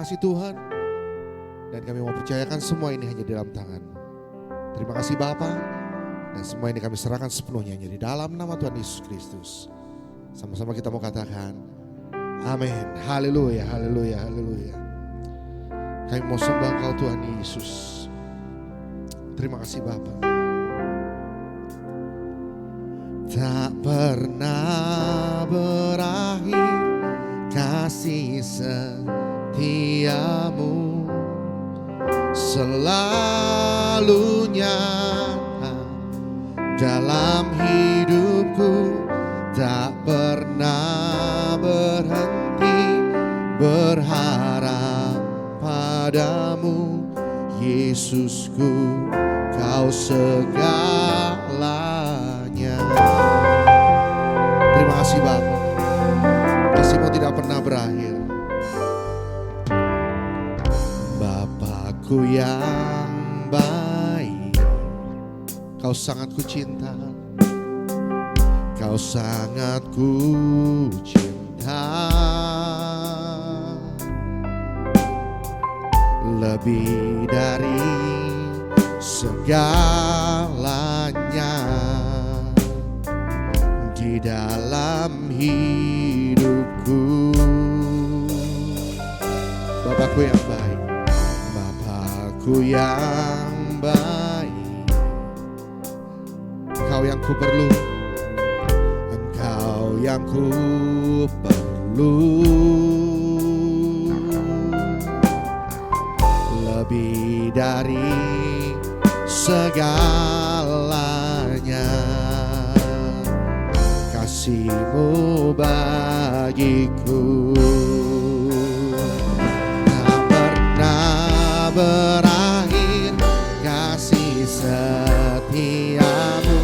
kasih Tuhan. Dan kami mau percayakan semua ini hanya di dalam tangan-Mu. Terima kasih Bapa. Dan semua ini kami serahkan sepenuhnya hanya di dalam nama Tuhan Yesus Kristus. Sama-sama kita mau katakan amin. Haleluya, haleluya, haleluya. Kami mau sembah Engkau Tuhan Yesus. Terima kasih Bapa. Tak pernah berakhir kasih setiamu, selalu nyata dalam hidupku. Tak pernah berhenti berharap padamu, Yesusku, Kau segalanya. Terima kasih Bapa, kasih-Mu tidak pernah berakhir. Bapakku yang baik, Kau sangat ku cinta, Kau sangat ku cinta, lebih dari segalanya di dalam hidupku. Bapakku yang baik, Bapakku yang baik, Engkau yang ku perlu, Engkau yang ku perlu, lebih dari segalanya. Kasih-Mu bagiku tak pernah berakhir, kasih setiamu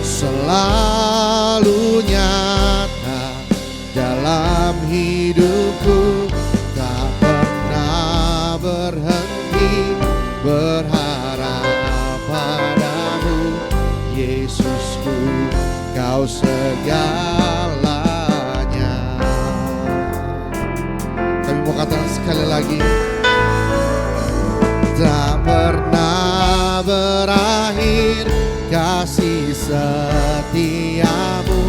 selalu nyata dalam hidupku. Tak pernah berhenti berharap padamu, Yesusku, Kau segalanya. Kami mau katakan sekali lagi, tak pernah berakhir kasih setiamu,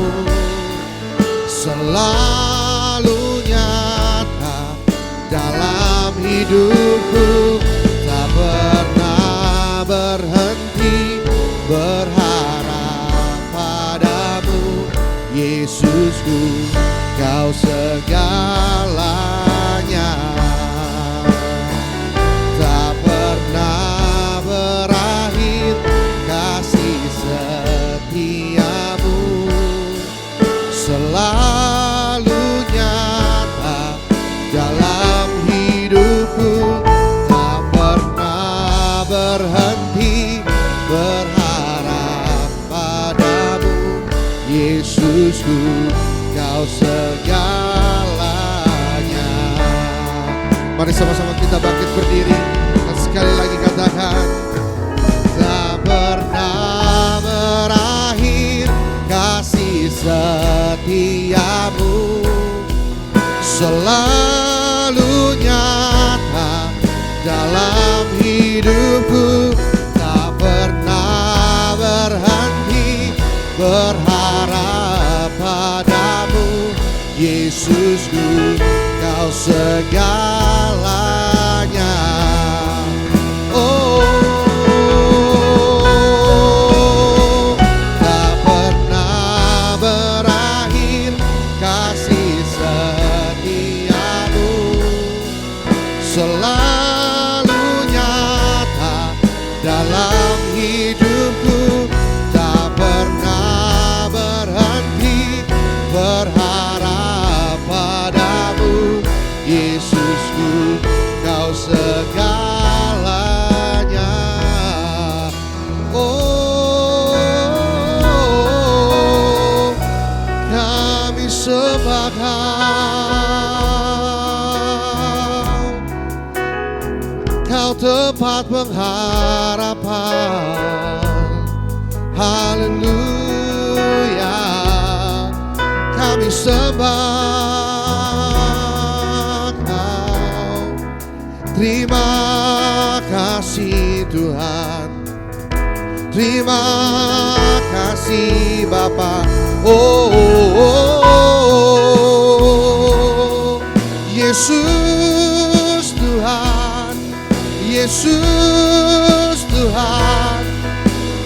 selalu nyata dalam hidupku. Tak pernah berhenti berharap padamu, Yesusku, Kau segalanya. Tak pernah berakhir kasih setiamu, selalu nyata dalam hidupku. Tak pernah berhenti berharap padamu, Yesusku, Kau segalanya. Mari sama-sama kita bangkit berdiri dan sekali lagi katakan, tak pernah berakhir kasih setiamu, selalu nyata dalam hidupku. Tak pernah berhenti berharap padamu, Yesusku, Kau segalanya. Oh, tak pernah berakhir kasih setiamu, selalu nyata dalam hidupku. Tak pernah berhenti berharap padamu, Yesusku, Kau segalanya. Oh, kami sembah Kau, Kau tempat pengharapan. Haleluya, kami sembah Kau. Terima kasih Tuhan, terima kasih Bapa. Yesus Tuhan, Yesus Tuhan,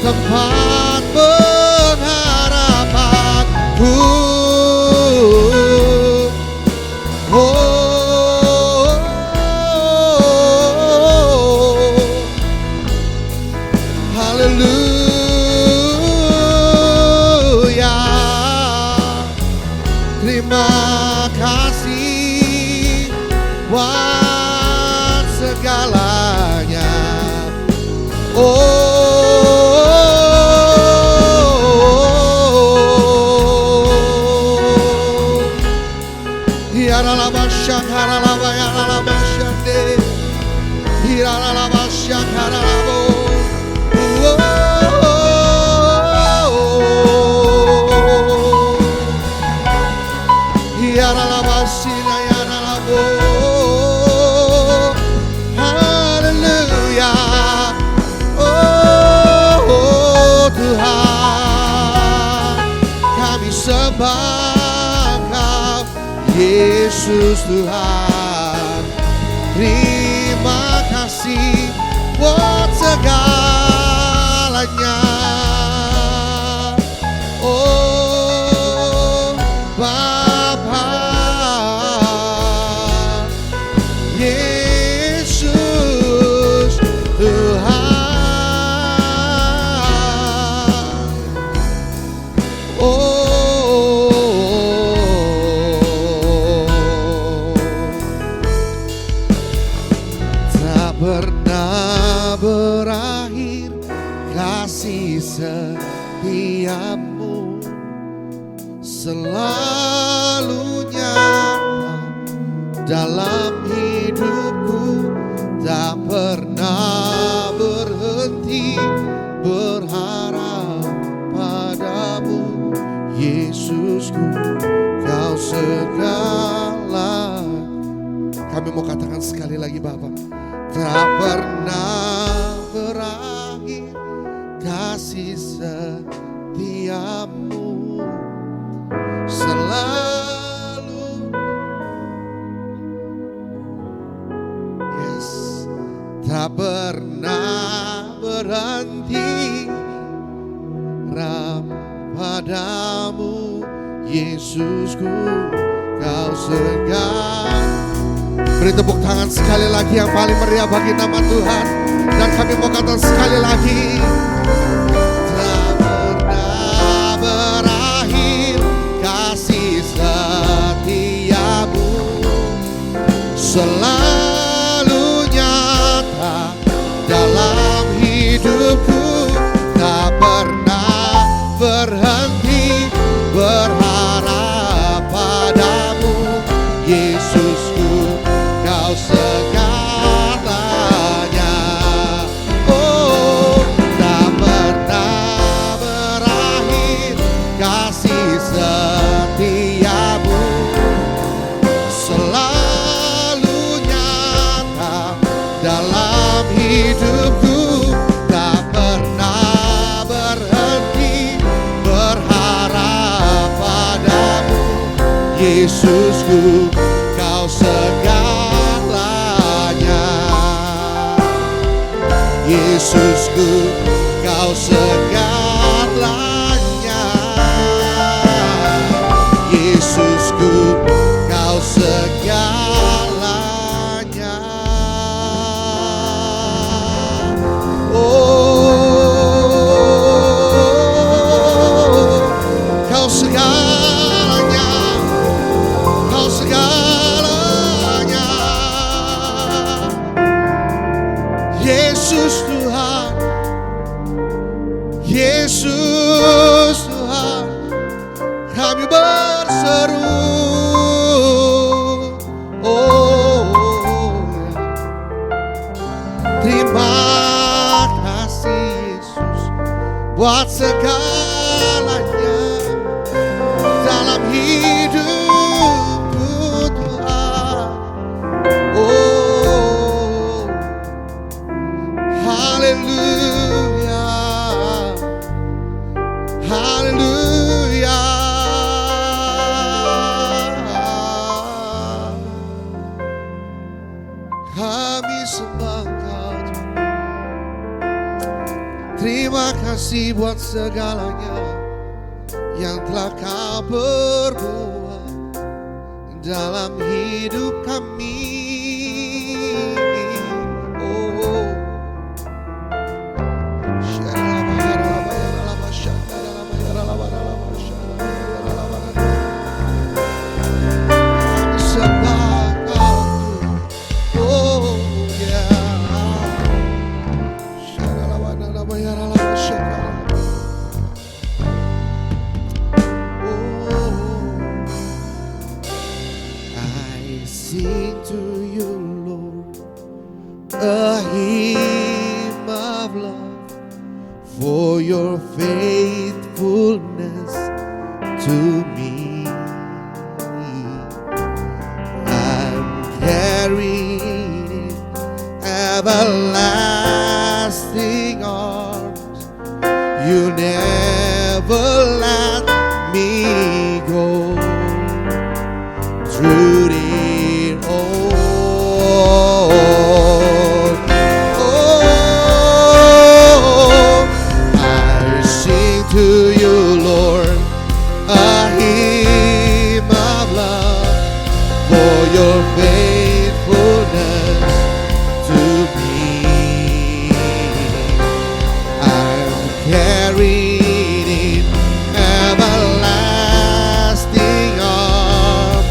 tempat pengharapanku. Haleluya, terima kasih buat segalanya. Haleluya, Tuhan, kami sembah Kau, Yesus Tuhan. Terima kasih buat segalanya. Oh Bapa, Yesus Tuhan. Tak pernah berakhir kasih setiamu, selalu nyata dalam hidupku. Tak pernah berhenti berharap padamu, Yesusku, Kau segala. Kami mau katakan sekali lagi Bapa, tak pernah berakhir kasih setiamu, selalu, yes, tak pernah berhenti ram padamu, Yesusku, Kau segala. Beri tepuk tangan sekali lagi yang paling meriah bagi nama Tuhan. Dan kami mau katakan sekali lagi, tak pernah berakhir kasih setiamu, selalu nyata dalam hidupku. Tak pernah berhenti berharap padamu, Yesusku, Kau segalanya. Oh, tak pernah berakhir kasih setiamu, selalu nyata dalam hidupku. Tak pernah berhenti berharap padamu, Yesusku, Kau segalanya. Yesusku, Kau segalanya. Yesusku, Kau segalanya. Oh, Kau segalanya, Kau segalanya. Yesus Tuhan, kasih buat segalanya yang telah Kau perbuat dalam hidup kami. Oh, sembah Kau, oh yeah. I sing to you, Lord, a hymn of love for your faithfulness to me. I'm carried in everlasting arms. You never let me go. Through it all, I sing to you, Lord, a hymn of love for your faithfulness to me. I'm carried in everlasting arms.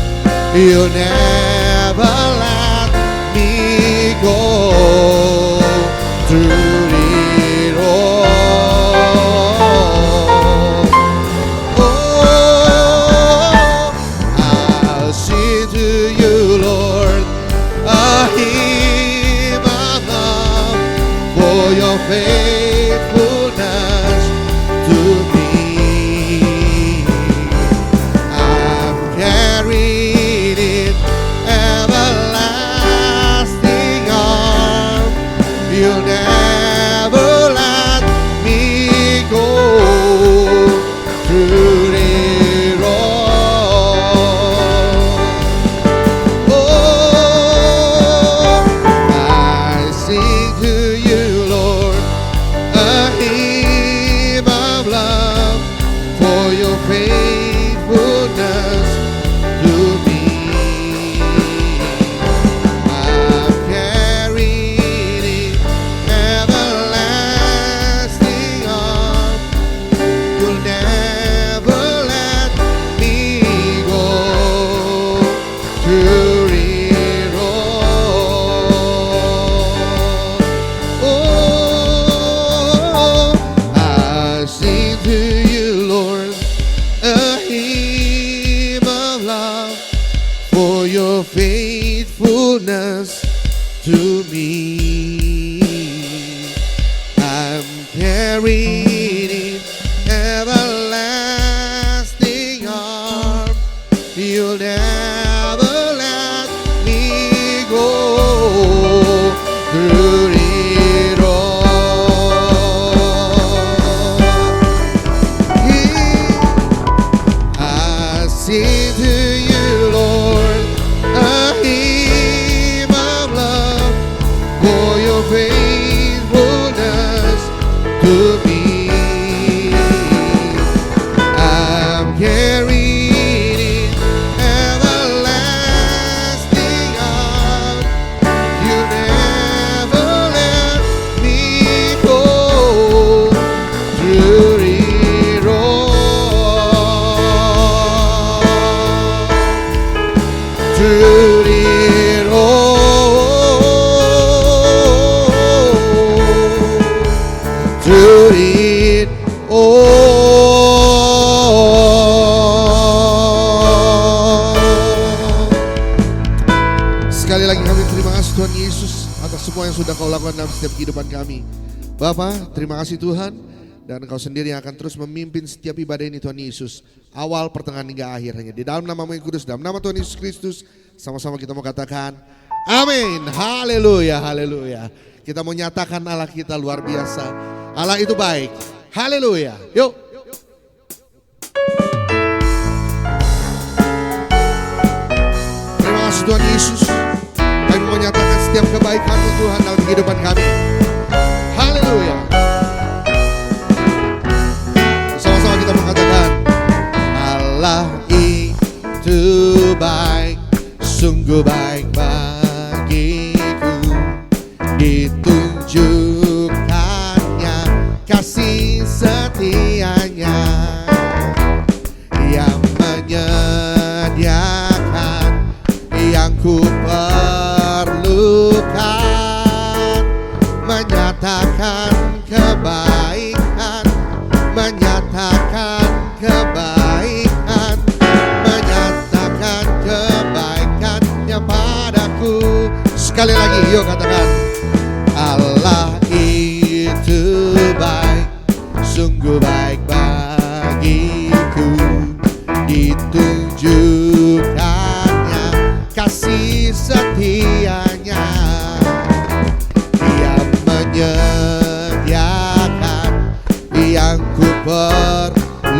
You never let me go. Through it all, I'll sing to you, Lord, a hymn of love for your faithfulness to me. I'm carried in everlasting arms. You never let me go. Through it all, I sing to you, Lord, a hymn of love for your faithfulness to me. I'm carried in everlasting arms. You'll never let me go. Through it all, I sing to you, Lord, a hymn of love for your faithfulness to me. I'm carried in everlasting arms. You'll never let me go. Through it all, I sing to you, Lord, a hymn of love for your faithfulness to me. I'm carried in everlasting arms. You never let me go. Through it all, through it all, through it all. Sekali lagi kami terima kasih Tuhan Yesus atas semua yang sudah Kau lakukan dalam setiap kehidupan kami. Bapa, terima kasih Tuhan, dan Engkau sendiri yang akan terus memimpin setiap ibadah ini Tuhan Yesus, awal, pertengahan hingga akhirnya. Di dalam nama-Mu yang kudus, dalam nama Tuhan Yesus Kristus, sama-sama kita mau katakan amin. Haleluya, haleluya. Kita mau nyatakan Allah kita luar biasa. Allah itu baik. Haleluya. Yuk. Terima kasih Tuhan Yesus. Kami mau nyatakan setiap kebaikan-Mu Tuhan dalam kehidupan kami. Haleluya. sungguh baik bagiku. Ditunjukkannya kasih setianya yang menyediakan yang ku perlukan, menyatakan kebaikan, menyatakan kebaikan, menyatakan kebaikannya padaku. Sekali lagi yuk katakan, Allah itu baik, sungguh baik bagiku. Ditunjukkannya kasih setianya, Dia menyediakan yang ku perlukan,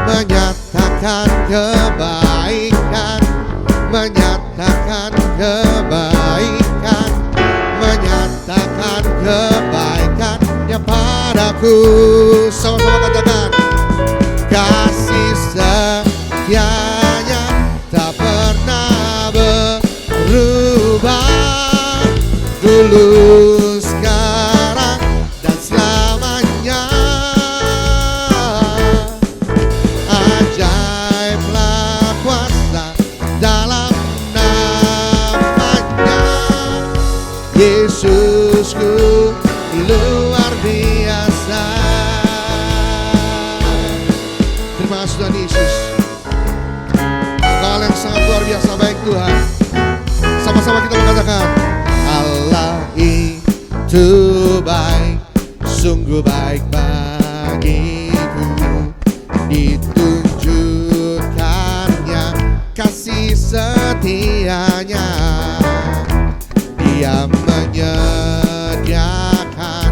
menyatakan kebaikan, menyatakan kebaikan, menyatakan kebaikannya padaku. Sama-sama katakan, kasih setianya tak pernah berubah, dulu, sekarang, dan selamanya. Ajaiblah kuasa dalam namanya, Yesusku luar biasa. Terima kasih Tuhan Yesus, Engkau yang sangat luar biasa baik Tuhan. Sama-sama kita mengatakan, Allah itu baik, sungguh baik bagiku. Ditunjukkannya kasih setianya, Dia menyediakan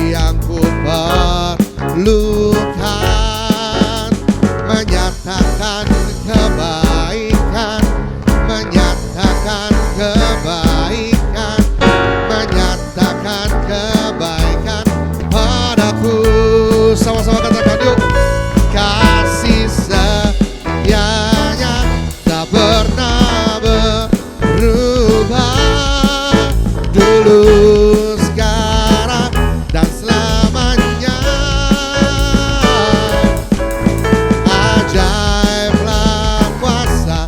yang ku perlukan, menyatakan kebaikan, menyatakan kebaikan, menyatakan kebaikan padaku. Sama-sama katakan yuk, kasih setianya tak pernah berubah, dulu, sekarang, dan selamanya. Ajaiblah kuasa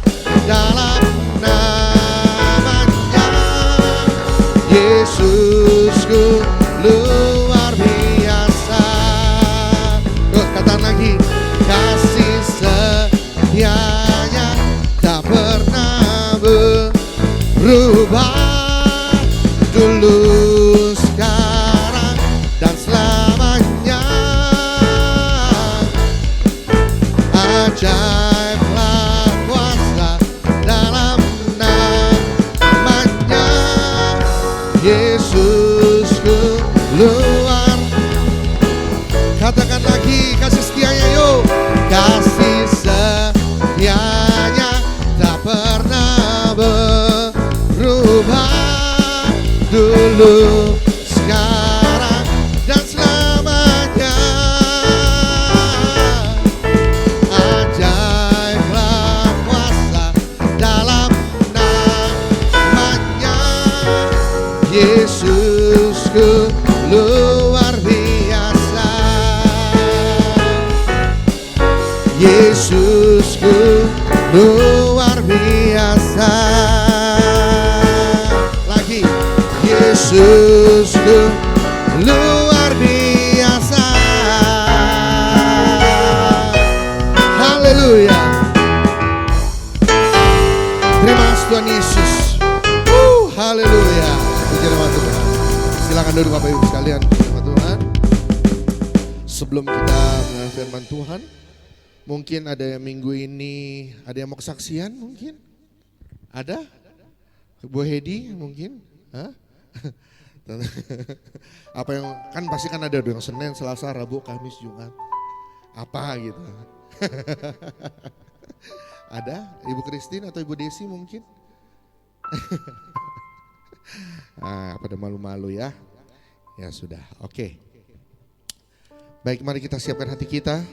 dalam namanya, Yesusku luar biasa. Yuk katakan lagi, kasih setianya tak pernah berubah, dulu, sekarang, dan selamanya. Ajaiblah kuasa dalam namanya, Yesusku luar. Katakan lagi, kasih setianya yuk, kasih setianya tak pernah berubah, dulu, sekarang, dan selamanya. Ajaiblah kuasa dalam namanya, Yesusku luar biasa. Yesusku luar biasa. Lagi, Yesusku luar biasa. Haleluya. Terima kasih Tuhan Yesus. Haleluya. Puji nama Tuhan. Silakan duduk Bapak Ibu sekalian. Puji nama Tuhan. Sebelum kita mendengar firman Tuhan, mungkin ada yang minggu ini ada yang mau kesaksian mungkin? Ada? Bu Hedi mungkin? Hah? Apa yang kan pasti kan ada yang Senin, Selasa, Rabu, Kamis, Jumat. Apa gitu? Ada Ibu Christine atau Ibu Desi mungkin? Pada malu-malu ya. Ya sudah, oke. Baik, mari kita siapkan hati kita.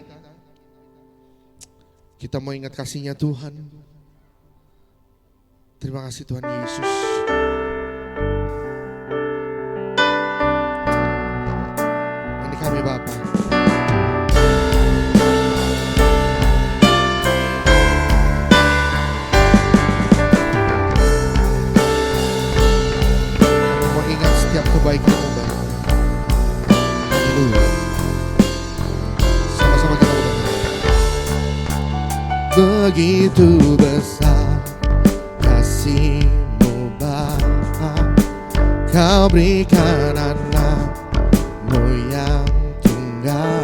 Kita mau ingat kasihnya Tuhan. Terima kasih Tuhan Yesus. Ini kami Bapa. Kami mengingat setiap kebaikan-Mu Bapa. Haleluya. Sama-sama kita berdoa. Begitu besar kasih-Mu Bapa, Kau berikan anak-Mu yang tunggal.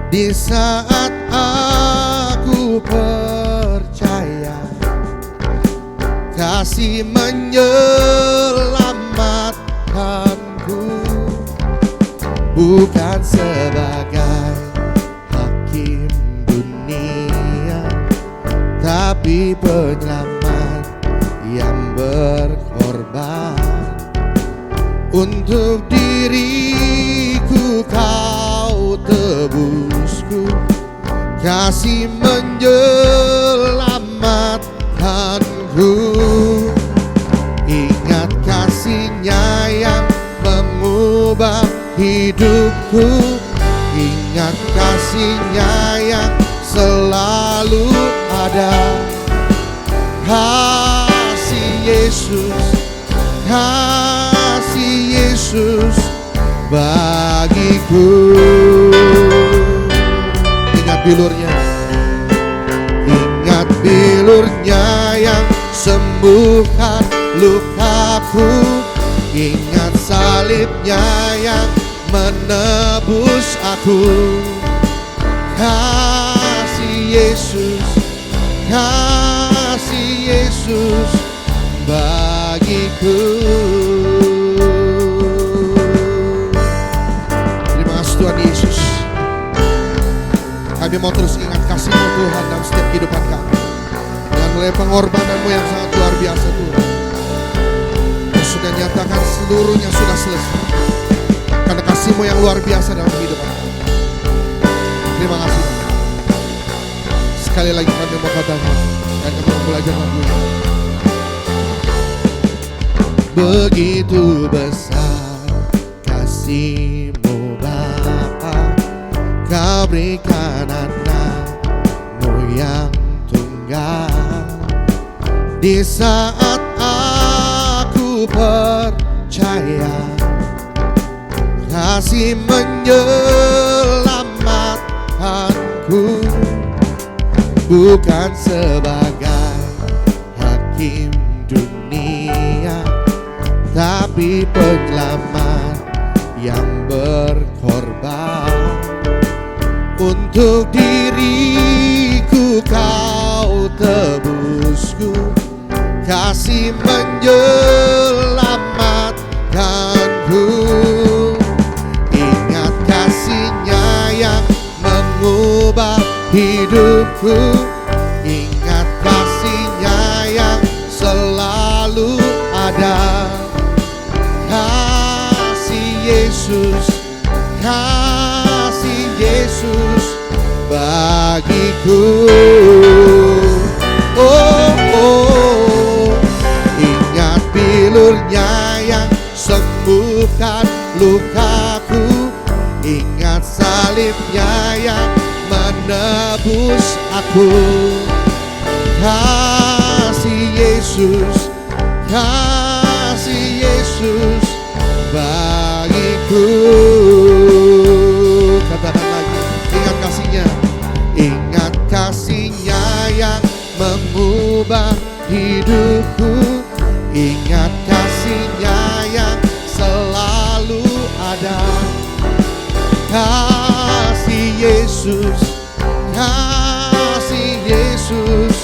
Di saat aku percaya kasih menyelamatkanku, bukan sebagai hakim dunia, tapi penyelamat yang berkorban. Untuk diriku Kau tebusku, kasih menyelamatkanku. Ingat kasih-Nya yang mengubah hidupku, ingat kasih-Nya yang selalu ada. Kasih Yesus, kasih Yesus bagiku. Ingat bilur-Nya, ingat bilur-Nya yang sembuhkan lukaku, ingat salib-Nya yang menebus aku. Kasih Yesus, kasih Yesus bagiku. Terima kasih Tuhan Yesus. Kami mau terus ingat kasih-Mu Tuhan dalam setiap kehidupan kami. Dengan melalui pengorbanan-Mu yang sangat luar biasa Tuhan, Kau sudah nyatakan seluruhnya sudah selesai. Karena kasih-Mu yang luar biasa dalam kehidupan kami. Terima kasih. Sekali lagi kami mau katakan dan kami mau belajar lagu-Nya. Begitu besar kasih-Mu Bapa, Kau berikan anak-Mu yang tunggal. Di saat aku percaya kasih menyelamatkanku, bukan sebagai hakim dunia, tapi penyelamat yang berkorban. Untuk diriku Kau tebusku, kasih menyelamatkanku. Ingat kasih-Nya yang mengubah hidupku, ingat kasih-Nya yang selalu ada. Kasih Yesus, kasih Yesus bagiku. Oh, oh, ingat bilur-Nya yang sembuhkan lukaku, ingat salib-Nya yang menebus aku. Kasih Yesus, kasih Yesus bagiku. Katakan lagi, ingat kasih-Nya, ingat kasih-Nya yang mengubah hidupku, ingat kasih-Nya yang selalu ada. Kasih Yesus, kasih Yesus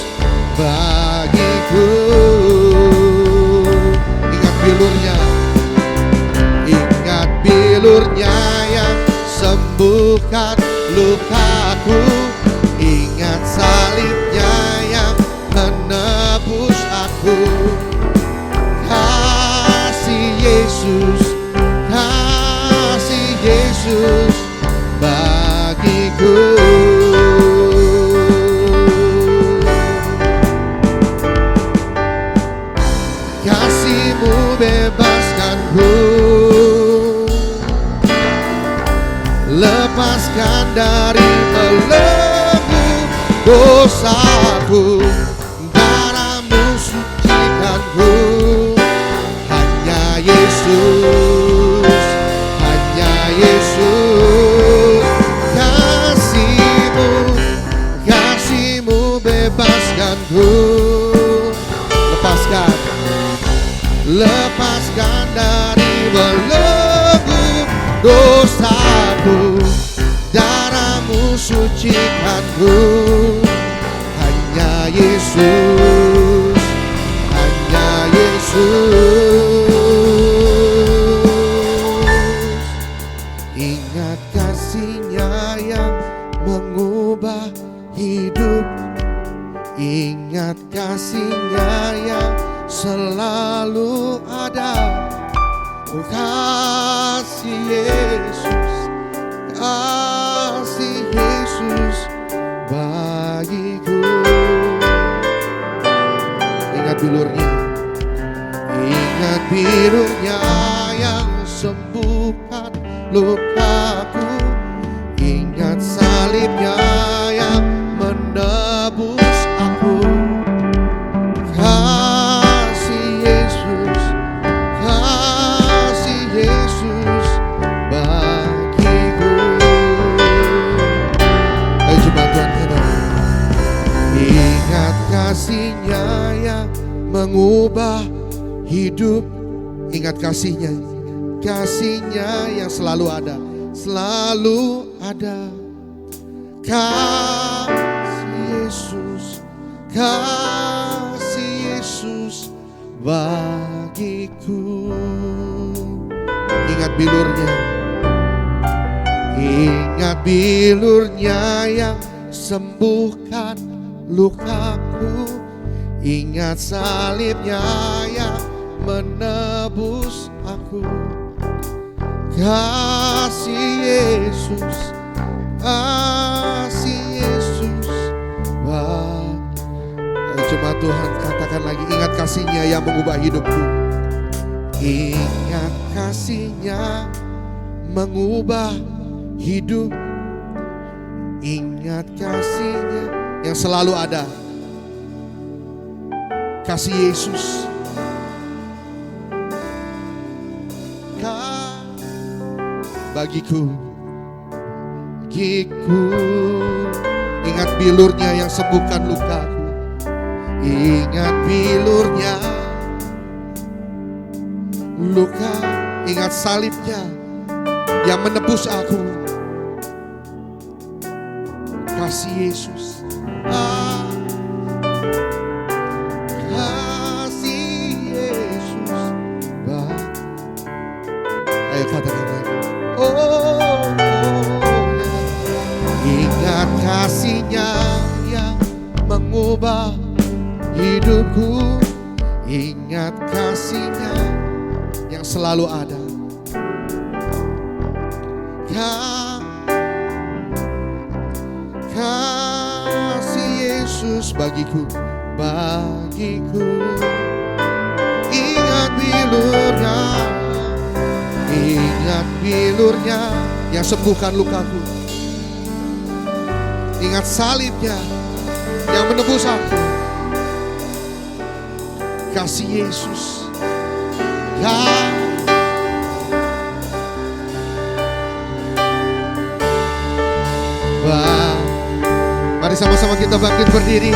bagiku. Ingat bilur-Nya, ingat bilur-Nya yang sembuhkan lukaku, ingat salib-Nya yang menebus aku. Kasih Yesus, kasih Yesus bagiku. lepaskan dari belenggu dosaku. Darah-Mu sucikanku. Hanya Yesus, hanya Yesus. Kasih-Mu, kasih-Mu bebaskanku. Lepaskan dari belenggu dosaku. Darah-Mu sucikanku. Hanya Yesus, hanya Yesus. Ingat kasih-Nya yang mengubah hidup. Ingat kasih-Nya yang selalu ada. Oh, kasih Yesus, kasih Yesus bagiku. Ingat bilurnya, ingat bilurnya yang sembuhkan lukaku. Ingat salibnya yang menebus aku. Kasih-Nya yang mengubah hidup. Ingat kasih-Nya, kasih-Nya yang selalu ada, selalu ada. Kasih Yesus, kasih Yesus bagiku. Ingat bilurnya, ingat bilurnya yang sembuhkan lukaku. Ingat salibnya yang menebus aku. Kasih Yesus, kasih Yesus. Cuma Tuhan katakan lagi, ingat kasih-Nya yang mengubah hidupku. Ingat kasih-Nya mengubah hidup. Ingat kasih-Nya yang selalu ada. Kasih Yesus, bagiku. Ingat bilurnya yang sembuhkan lukaku. Ingat bilurnya luka. Ingat salibnya yang menebus aku. Kasih Yesus, kasih Yesus. Ayo katakan lagi. Ingat kasih-Nya yang mengubah hidupku. Ingat kasih-Nya yang selalu ada. Kasih Yesus bagiku, bagiku. Ingat bilurnya, ingat bilurnya yang sembuhkan lukaku. Ingat salibnya yang menebus aku. Kasih Yesus, mari sama-sama kita bangkit berdiri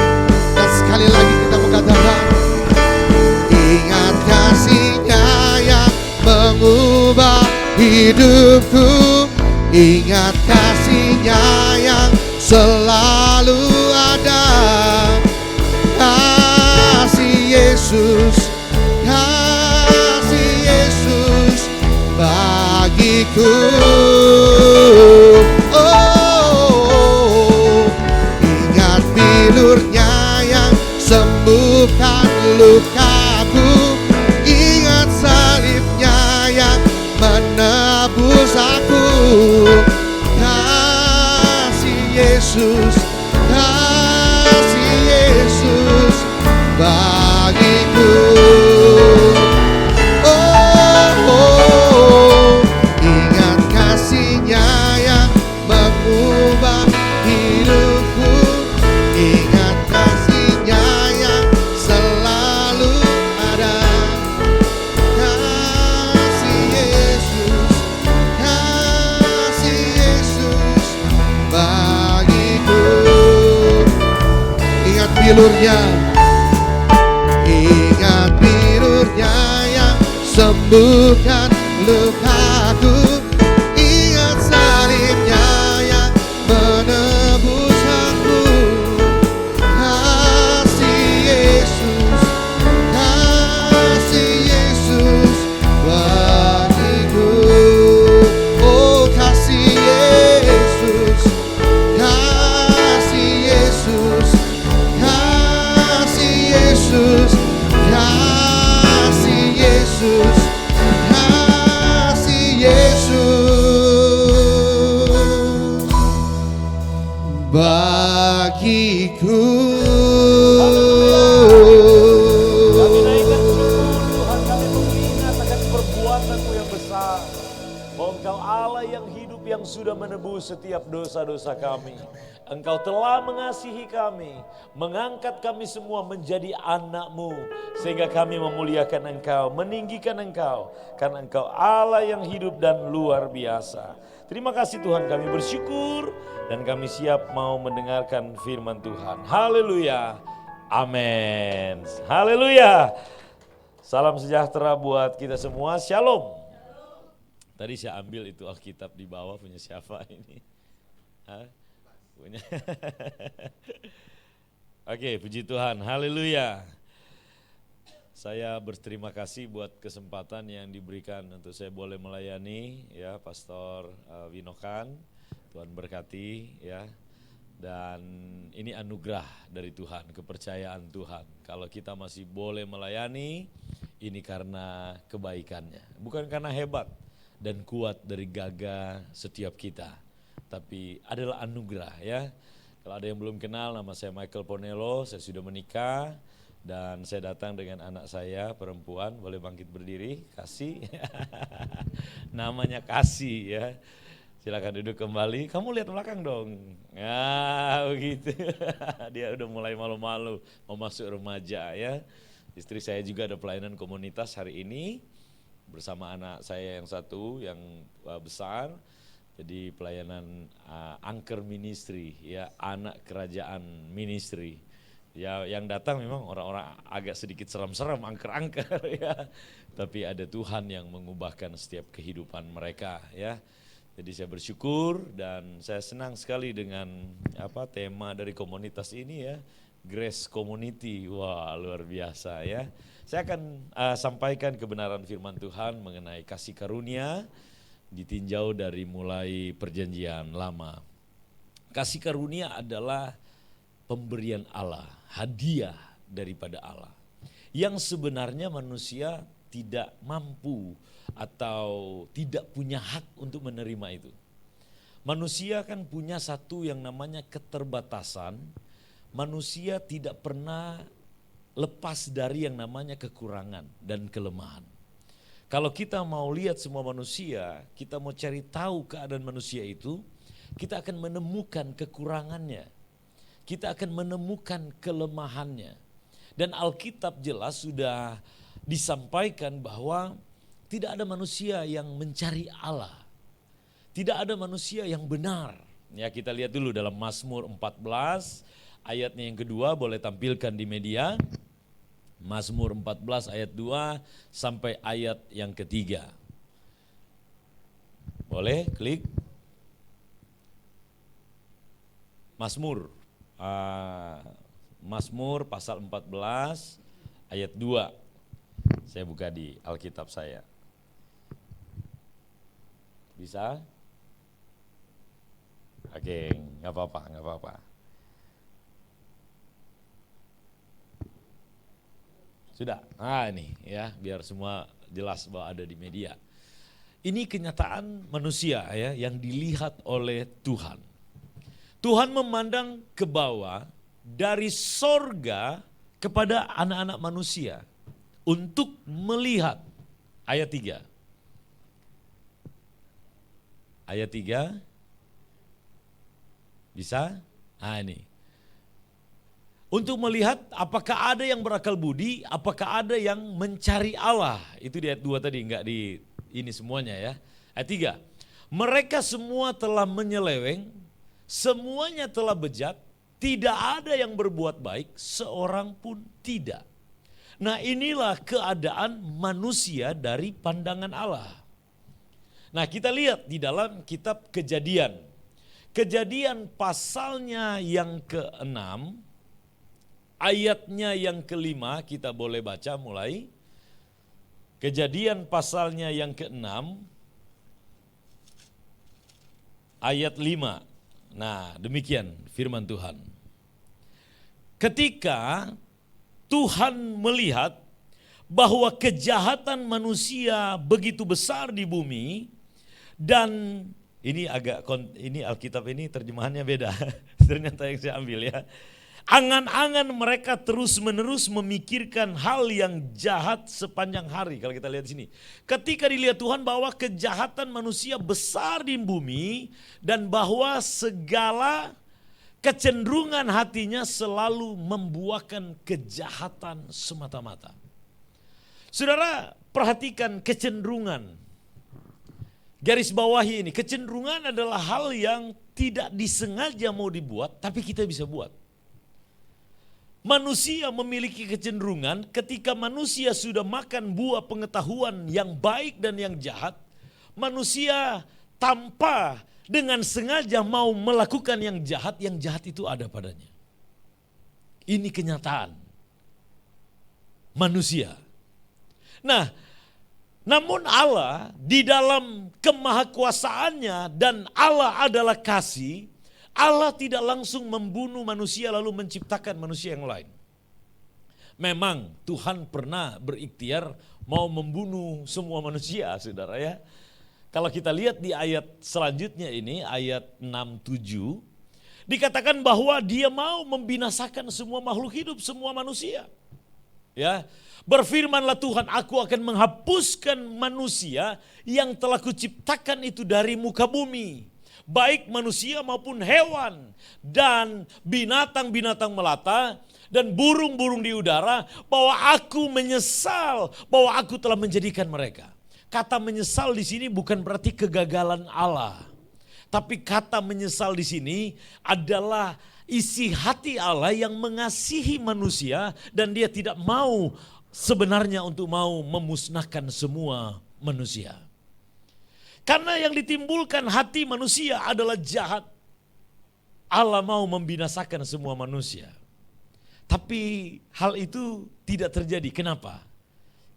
dan sekali lagi kita mengatakan, ingat kasih-Nya yang mengubah hidupku. Ingat kasih-Nya yang selalu ada. Kasih Yesus, kasih Yesus bagiku. Ingat bilurnya yang sembuhkan lukaku. Ingat salibnya yang menebus aku. Kasih Yesus, kasih Yesus bagiku. Ingat kasih-Nya yang bilurnya, ingat bilurnya yang sembuhkan lukaku, ingat salibnya yang menebus aku. Kasih Yesus bagiku. Oh kasih Yesus, kasih Yesus, kasih Yesus, kasih Yesus, kasih Yesus bagiku. Kami naikkan syukur Tuhan, kami mengingat akan perbuatan-Mu yang besar. Bahwa Engkau Allah yang hidup yang sudah menebus setiap dosa-dosa kami. Engkau telah mengasihi kami, mengangkat kami semua menjadi anak-Mu. Sehingga kami memuliakan Engkau, meninggikan Engkau. Karena Engkau Allah yang hidup dan luar biasa. Terima kasih Tuhan, kami bersyukur dan kami siap mau mendengarkan firman Tuhan. Haleluya. Amin. Haleluya. Salam sejahtera buat kita semua. Shalom. Tadi saya ambil itu Alkitab di bawah, punya siapa ini? Hah? Punya. Oke, puji Tuhan. Haleluya. Saya berterima kasih buat kesempatan yang diberikan untuk saya boleh melayani ya Pastor Winokan. Tuhan berkati ya. Dan ini anugerah dari Tuhan, kepercayaan Tuhan. Kalau kita masih boleh melayani, ini karena kebaikannya. Bukan karena hebat dan kuat dari gagah setiap kita. Tapi adalah anugerah ya. Kalau ada yang belum kenal, nama saya Michael Ponelo, saya sudah menikah. Dan saya datang dengan anak saya perempuan, boleh bangkit berdiri, Kasih. Namanya Kasih ya. Silakan duduk kembali. Kamu lihat belakang dong. Ya begitu. Dia udah mulai malu-malu mau masuk remaja ya. Istri saya juga ada pelayanan komunitas hari ini bersama anak saya yang satu yang besar. Jadi pelayanan Angker Ministry ya, anak kerajaan ministry. Ya yang datang memang orang-orang agak sedikit seram-seram angker-angker ya. Tapi ada Tuhan yang mengubahkan setiap kehidupan mereka ya. Jadi saya bersyukur dan saya senang sekali dengan tema dari komunitas ini ya, Grace Community. Wah luar biasa ya. Saya akan sampaikan kebenaran firman Tuhan mengenai kasih karunia ditinjau dari mulai perjanjian lama. Kasih karunia adalah pemberian Allah, hadiah daripada Allah. Yang sebenarnya manusia tidak mampu atau tidak punya hak untuk menerima itu. Manusia kan punya satu yang namanya keterbatasan. Manusia tidak pernah lepas dari yang namanya kekurangan dan kelemahan. Kalau kita mau lihat semua manusia, kita mau cari tahu keadaan manusia itu, kita akan menemukan kekurangannya. Kita akan menemukan kelemahannya. Dan Alkitab jelas sudah disampaikan bahwa tidak ada manusia yang mencari Allah. Tidak ada manusia yang benar. Ya kita lihat dulu dalam Mazmur 14 ayatnya yang kedua, boleh tampilkan di media. Mazmur 14 ayat 2 sampai ayat yang ketiga. Boleh klik. Mazmur. Mazmur pasal 14 ayat 2. Saya buka di Alkitab saya. Bisa? Oke, nggak apa-apa. Sudah, ini ya biar semua jelas bahwa ada di media. Ini kenyataan manusia ya yang dilihat oleh Tuhan. Tuhan memandang ke bawah dari sorga kepada anak-anak manusia untuk melihat. Ayat 3. Ayat 3. Bisa? Ini. Untuk melihat apakah ada yang berakal budi, apakah ada yang mencari Allah. Itu di ayat 2 tadi, enggak di ini semuanya ya. Ayat 3. Mereka semua telah menyeleweng, semuanya telah bejat, tidak ada yang berbuat baik, seorang pun tidak. Nah, inilah keadaan manusia dari pandangan Allah. Nah, kita lihat di dalam kitab Kejadian. Kejadian pasalnya yang ke-6, ayatnya yang ke-5, kita boleh baca mulai. Kejadian pasalnya yang ke-6, ayat 5. Nah, demikian firman Tuhan. Ketika Tuhan melihat bahwa kejahatan manusia begitu besar di bumi, dan ini Alkitab ini terjemahannya beda. Ternyata yang saya ambil ya. Angan-angan mereka terus-menerus memikirkan hal yang jahat sepanjang hari. Kalau kita lihat di sini. Ketika dilihat Tuhan bahwa kejahatan manusia besar di bumi dan bahwa segala kecenderungan hatinya selalu membuahkan kejahatan semata-mata. Saudara, perhatikan kecenderungan. Garis bawahi ini, kecenderungan adalah hal yang tidak disengaja mau dibuat, tapi kita bisa buat. Manusia memiliki kecenderungan ketika manusia sudah makan buah pengetahuan yang baik dan yang jahat, manusia tanpa dengan sengaja mau melakukan yang jahat itu ada padanya. Ini kenyataan manusia. Nah, namun Allah di dalam kemahakuasaannya dan Allah adalah kasih, Allah tidak langsung membunuh manusia lalu menciptakan manusia yang lain. Memang Tuhan pernah berikhtiar mau membunuh semua manusia, saudara ya. Kalau kita lihat di ayat selanjutnya ini, ayat 6-7, dikatakan bahwa dia mau membinasakan semua makhluk hidup, semua manusia. Ya, berfirmanlah Tuhan, aku akan menghapuskan manusia yang telah kuciptakan itu dari muka bumi. Baik manusia maupun hewan dan binatang-binatang melata dan burung-burung di udara, bahwa aku menyesal bahwa aku telah menjadikan mereka. Kata menyesal di sini bukan berarti kegagalan Allah. Tapi kata menyesal di sini adalah isi hati Allah yang mengasihi manusia dan dia tidak mau sebenarnya untuk mau memusnahkan semua manusia. Karena yang ditimbulkan hati manusia adalah jahat. Allah mau membinasakan semua manusia. Tapi hal itu tidak terjadi. Kenapa?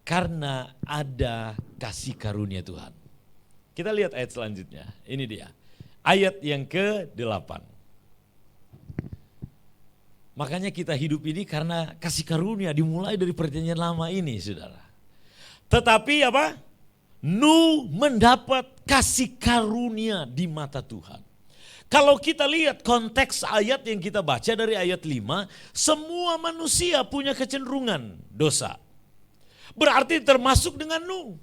Karena ada kasih karunia Tuhan. Kita lihat ayat selanjutnya. Ini dia. Ayat yang ke-8. Makanya kita hidup ini karena kasih karunia dimulai dari perjanjian lama ini, saudara. Tetapi apa? Nuh mendapat kasih karunia di mata Tuhan. Kalau kita lihat konteks ayat yang kita baca dari ayat 5, semua manusia punya kecenderungan dosa. Berarti termasuk dengan Nuh.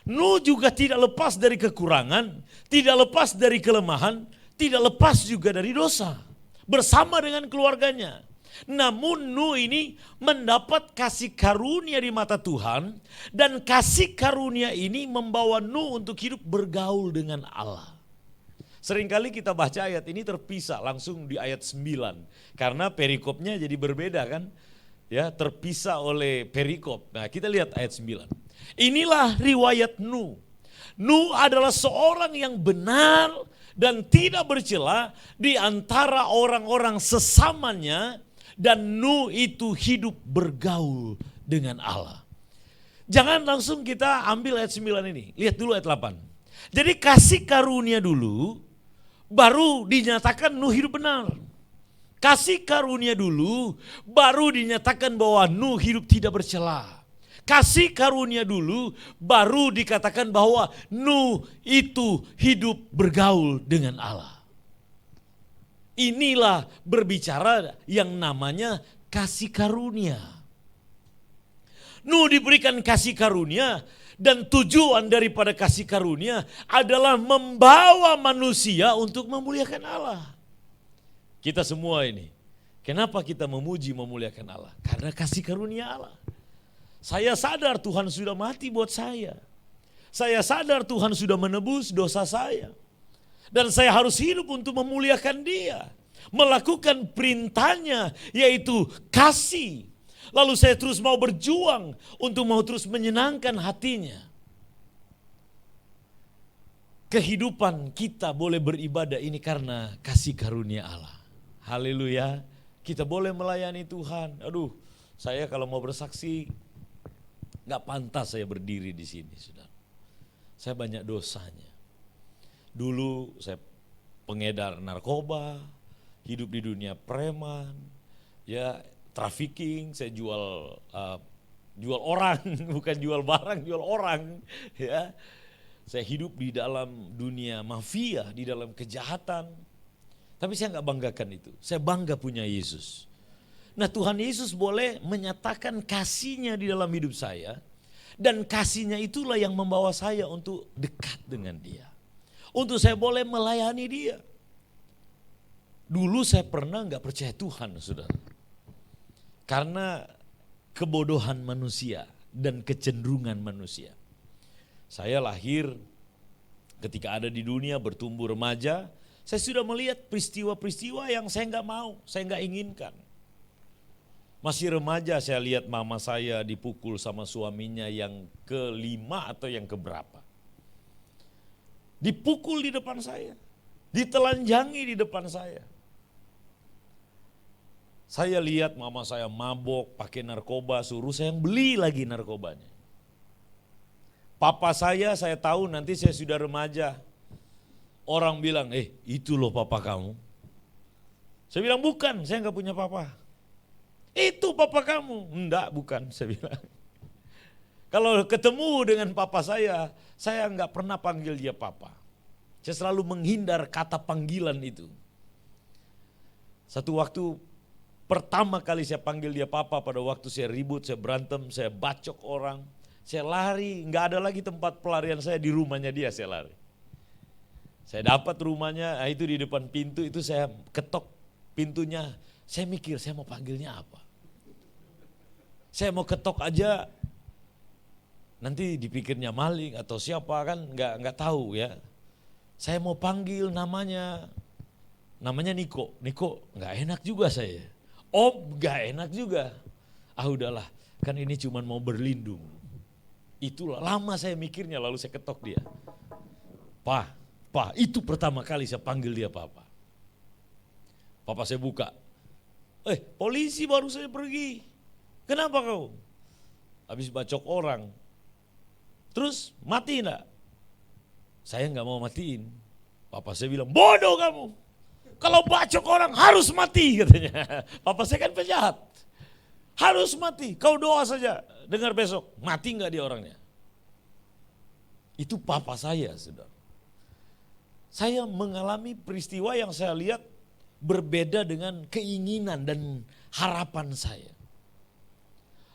Nuh juga tidak lepas dari kekurangan, tidak lepas dari kelemahan, tidak lepas juga dari dosa. Bersama dengan keluarganya. Namun Nuh ini mendapat kasih karunia di mata Tuhan, dan kasih karunia ini membawa Nuh untuk hidup bergaul dengan Allah. Seringkali kita baca ayat ini terpisah langsung di ayat 9 karena perikopnya jadi berbeda kan? Ya, terpisah oleh perikop. Nah, kita lihat ayat 9. Inilah riwayat Nuh. Nuh adalah seorang yang benar dan tidak bercela di antara orang-orang sesamanya. Dan Nuh itu hidup bergaul dengan Allah. Jangan langsung kita ambil ayat 9 ini. Lihat dulu ayat 8. Jadi kasih karunia dulu, baru dinyatakan Nuh hidup benar. Kasih karunia dulu, baru dinyatakan bahwa Nuh hidup tidak bercela. Kasih karunia dulu, baru dikatakan bahwa Nuh itu hidup bergaul dengan Allah. Inilah berbicara yang namanya kasih karunia. Nuh diberikan kasih karunia, dan tujuan daripada kasih karunia adalah membawa manusia untuk memuliakan Allah. Kita semua ini, kenapa kita memuji memuliakan Allah? Karena kasih karunia Allah. Saya sadar Tuhan sudah mati buat saya. Saya sadar Tuhan sudah menebus dosa saya. Dan saya harus hidup untuk memuliakan Dia. melakukan perintahnya yaitu kasih. Lalu saya terus mau berjuang untuk mau terus menyenangkan hatinya. Kehidupan kita boleh beribadah ini karena kasih karunia Allah. Haleluya. Kita boleh melayani Tuhan. Aduh, saya kalau mau bersaksi gak pantas saya berdiri di sini, saudara. Saya banyak dosanya. Dulu saya pengedar narkoba, hidup di dunia preman, ya trafficking, saya jual orang, bukan jual barang, jual orang, ya. Saya hidup di dalam dunia mafia, di dalam kejahatan. Tapi saya nggak banggakan itu. Saya bangga punya Yesus. Nah, Tuhan Yesus boleh menyatakan kasih-Nya di dalam hidup saya. Dan kasih-Nya itulah yang membawa saya untuk dekat dengan Dia. Untuk saya boleh melayani Dia. Dulu saya pernah nggak percaya Tuhan, saudara. Karena kebodohan manusia dan kecenderungan manusia. Saya lahir ketika ada di dunia, bertumbuh remaja, saya sudah melihat peristiwa-peristiwa yang saya nggak mau, saya nggak inginkan. Masih remaja saya lihat mama saya dipukul sama suaminya yang kelima atau yang keberapa. Dipukul di depan saya, ditelanjangi di depan saya. Saya lihat mama saya mabok, pakai narkoba, suruh saya yang beli lagi narkobanya. Papa saya tahu nanti saya sudah remaja. Orang bilang, itu loh papa kamu. Saya bilang, bukan, saya enggak punya papa. Itu papa kamu. Enggak, bukan, saya bilang. Kalau ketemu dengan papa saya enggak pernah panggil dia papa. Saya selalu menghindar kata panggilan itu. Satu waktu pertama kali saya panggil dia papa pada waktu saya ribut, saya berantem, saya bacok orang. Saya lari, nggak ada lagi tempat pelarian saya, di rumahnya dia saya lari. Saya dapat rumahnya, itu di depan pintu itu saya ketok pintunya. Saya mikir, saya mau panggilnya apa? Saya mau ketok aja, nanti dipikirnya maling atau siapa kan nggak tahu ya. Saya mau panggil namanya Niko. Niko nggak enak juga saya. Om nggak enak juga. Udahlah, kan ini cuma mau berlindung. Itulah lama saya mikirnya, lalu saya ketok dia. Pak, itu pertama kali saya panggil dia papa. Papa saya buka. Polisi baru saya pergi. Kenapa kau? Habis bacok orang. Terus mati enggak? Saya enggak mau matiin. Papa saya bilang, bodoh kamu. Kalau bacok orang harus mati katanya. Papa saya kan penjahat. Harus mati, kau doa saja, dengar besok, mati enggak dia orangnya. Itu papa saya, saudara. Saya mengalami peristiwa yang saya lihat berbeda dengan keinginan dan harapan saya.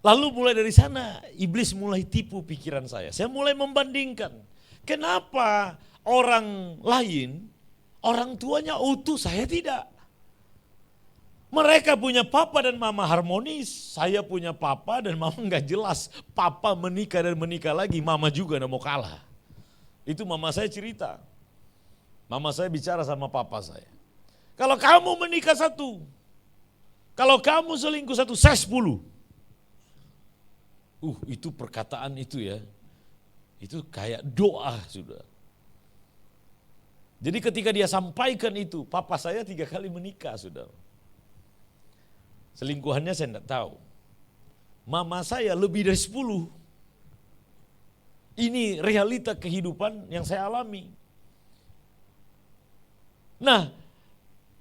Lalu mulai dari sana, iblis mulai tipu pikiran saya. Saya mulai membandingkan, kenapa orang lain, orang tuanya utuh, saya tidak. Mereka punya papa dan mama harmonis, saya punya papa dan mama enggak jelas. Papa menikah dan menikah lagi, mama juga enggak mau kalah. Itu mama saya cerita. Mama saya bicara sama papa saya. Kalau kamu menikah satu, kalau kamu selingkuh satu, saya 10. Itu perkataan itu ya, itu kayak doa sudah. Jadi ketika dia sampaikan itu, papa saya 3 kali menikah sudah. Selingkuhannya saya tidak tahu. Mama saya lebih dari 10. Ini realita kehidupan yang saya alami. Nah,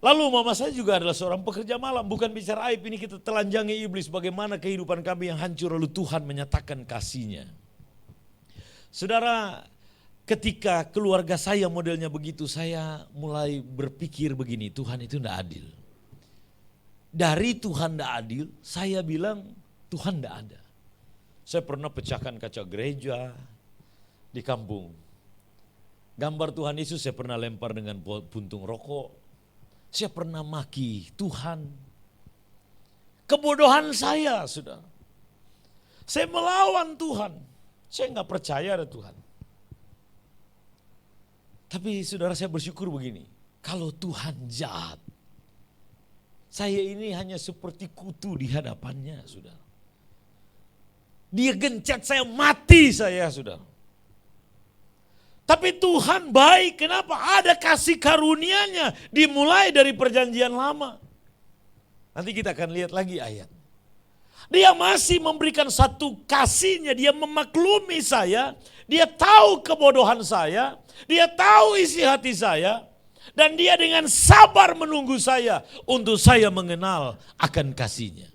lalu mama saya juga adalah seorang pekerja malam. Bukan bicara aib, ini kita telanjangi iblis. Bagaimana kehidupan kami yang hancur, lalu Tuhan menyatakan kasih-Nya. Saudara, ketika keluarga saya modelnya begitu, saya mulai berpikir begini, Tuhan itu tidak adil. Dari Tuhan tidak adil, saya bilang Tuhan tidak ada. Saya pernah pecahkan kaca gereja di kampung. Gambar Tuhan Yesus saya pernah lempar dengan puntung rokok. Saya pernah maki Tuhan. Kebodohan saya, saudara. Saya melawan Tuhan. Saya nggak percaya ada Tuhan. Tapi saudara, saya bersyukur begini. Kalau Tuhan jahat, Saya ini hanya seperti kutu di hadapannya, saudara. Dia gencet saya, mati saya, saudara. Tapi Tuhan baik, kenapa? Ada kasih karunia-Nya dimulai dari perjanjian lama. Nanti kita akan lihat lagi ayat. Dia masih memberikan satu kasih-Nya, dia memaklumi saya, dia tahu kebodohan saya, dia tahu isi hati saya, dan dia dengan sabar menunggu saya untuk saya mengenal akan kasih-Nya.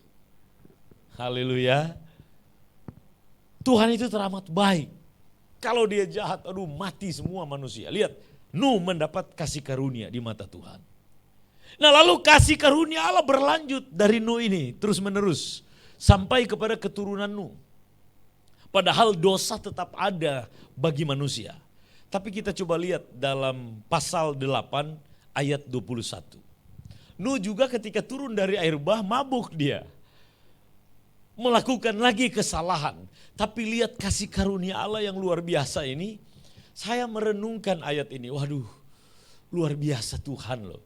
Haleluya. Tuhan itu teramat baik. Kalau dia jahat, aduh mati semua manusia. Lihat, Nuh mendapat kasih karunia di mata Tuhan. Nah lalu kasih karunia Allah berlanjut dari Nuh ini terus menerus sampai kepada keturunan Nuh. Padahal dosa tetap ada bagi manusia. Tapi kita coba lihat dalam pasal 8 ayat 21. Nuh juga ketika turun dari air bah mabuk dia. Melakukan lagi kesalahan. Tapi lihat kasih karunia Allah yang luar biasa ini. Saya merenungkan ayat ini. Waduh, luar biasa Tuhan loh.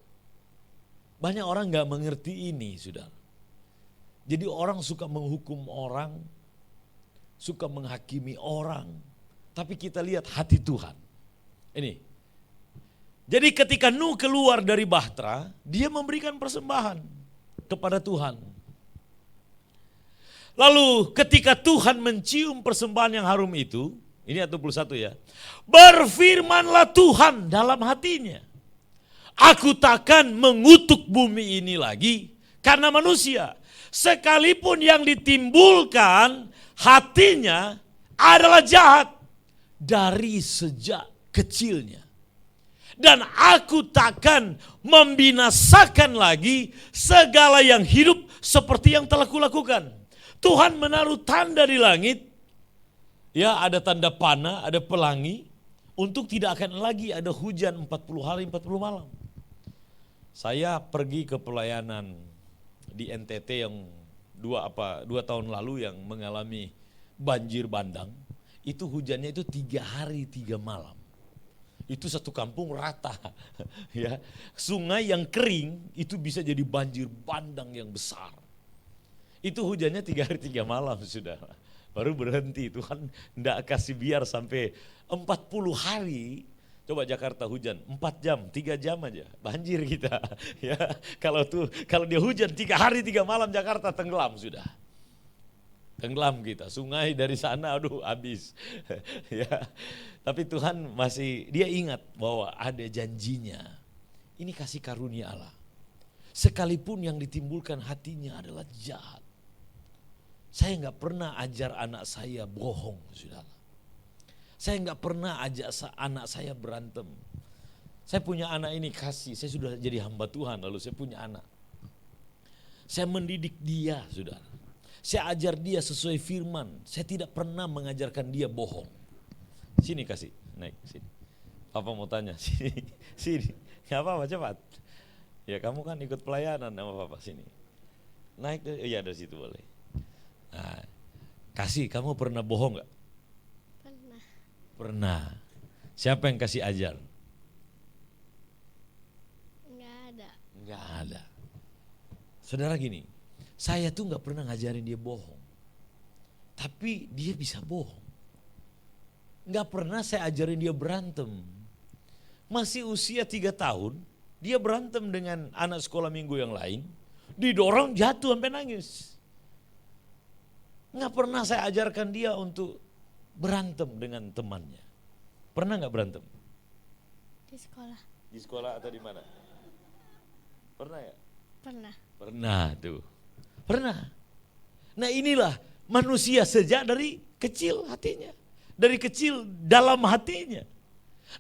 Banyak orang gak mengerti ini, saudara. Jadi orang suka menghukum orang, suka menghakimi orang. Tapi kita lihat hati Tuhan. Ini. Jadi ketika Nuh keluar dari bahtera, dia memberikan persembahan kepada Tuhan. Lalu ketika Tuhan mencium persembahan yang harum itu, ini ayat 21 ya. Berfirmanlah Tuhan dalam hatinya. Aku takkan mengutuk bumi ini lagi karena manusia. Sekalipun yang ditimbulkan hatinya adalah jahat dari sejak kecilnya. Dan aku takkan membinasakan lagi segala yang hidup seperti yang telah kulakukan. Tuhan menaruh tanda di langit. Ya, ada tanda panah, ada pelangi. Untuk tidak akan lagi ada hujan 40 hari 40 malam. Saya pergi ke pelayanan di NTT yang 2 tahun lalu yang mengalami banjir bandang. Itu hujannya itu 3 hari 3 malam. Itu satu kampung rata. Ya, sungai yang kering itu bisa jadi banjir bandang yang besar. Itu hujannya 3 hari 3 malam saudara. Baru berhenti, Tuhan tidak kasih biar sampai 40 hari. Coba Jakarta hujan 4 jam, 3 jam aja banjir kita. Ya, kalau dia hujan 3 hari 3 malam Jakarta tenggelam sudah. Tenggelam kita, sungai dari sana aduh habis. Ya. Tapi Tuhan masih, dia ingat bahwa ada janjinya. Ini kasih karunia Allah. Sekalipun yang ditimbulkan hatinya adalah jahat. Saya enggak pernah ajar anak saya bohong, saudara. Saya enggak pernah ajak anak saya berantem. Saya punya anak ini kasih, saya sudah jadi hamba Tuhan, lalu saya punya anak. Saya mendidik dia, saudara. Saya ajar dia sesuai firman. Saya tidak pernah mengajarkan dia bohong. Sini kasih, naik sini. Papa mau tanya, sini. Gak apa-apa, cepat. Ya kamu kan ikut pelayanan sama Papa, sini. Naik, iya dari situ boleh. Nah, kasih, kamu pernah bohong gak? Pernah. Siapa yang kasih ajar? Enggak ada. Saudara gini, saya tuh gak pernah ngajarin dia bohong. Tapi dia bisa bohong. Gak pernah saya ajarin dia berantem. Masih usia 3 tahun, dia berantem dengan anak sekolah minggu yang lain. Didorong jatuh sampai nangis. Gak pernah saya ajarkan dia untuk berantem dengan temannya. Pernah gak berantem? Di sekolah. Di sekolah atau di mana? Pernah ya? Pernah. Pernah tuh. Pernah. Nah inilah manusia sejak dari kecil hatinya. Dari kecil dalam hatinya.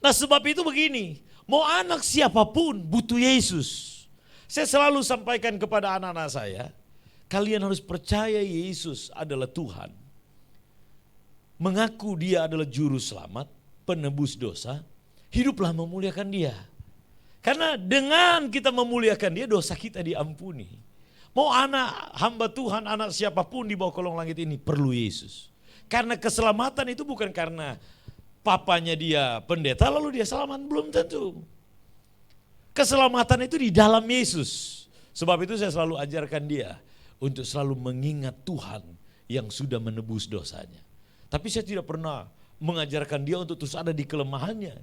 Nah sebab itu begini. Mau anak siapapun butuh Yesus. Saya selalu sampaikan kepada anak-anak saya. Kalian harus percaya Yesus adalah Tuhan. Mengaku dia adalah juru selamat, penebus dosa, hiduplah memuliakan dia. Karena dengan kita memuliakan dia, dosa kita diampuni. Mau anak hamba Tuhan, anak siapapun di bawah kolong langit ini perlu Yesus. Karena keselamatan itu bukan karena papanya dia pendeta lalu dia selamat, belum tentu. Keselamatan itu di dalam Yesus. Sebab itu saya selalu ajarkan dia untuk selalu mengingat Tuhan yang sudah menebus dosanya. Tapi saya tidak pernah mengajarkan dia untuk terus ada di kelemahannya.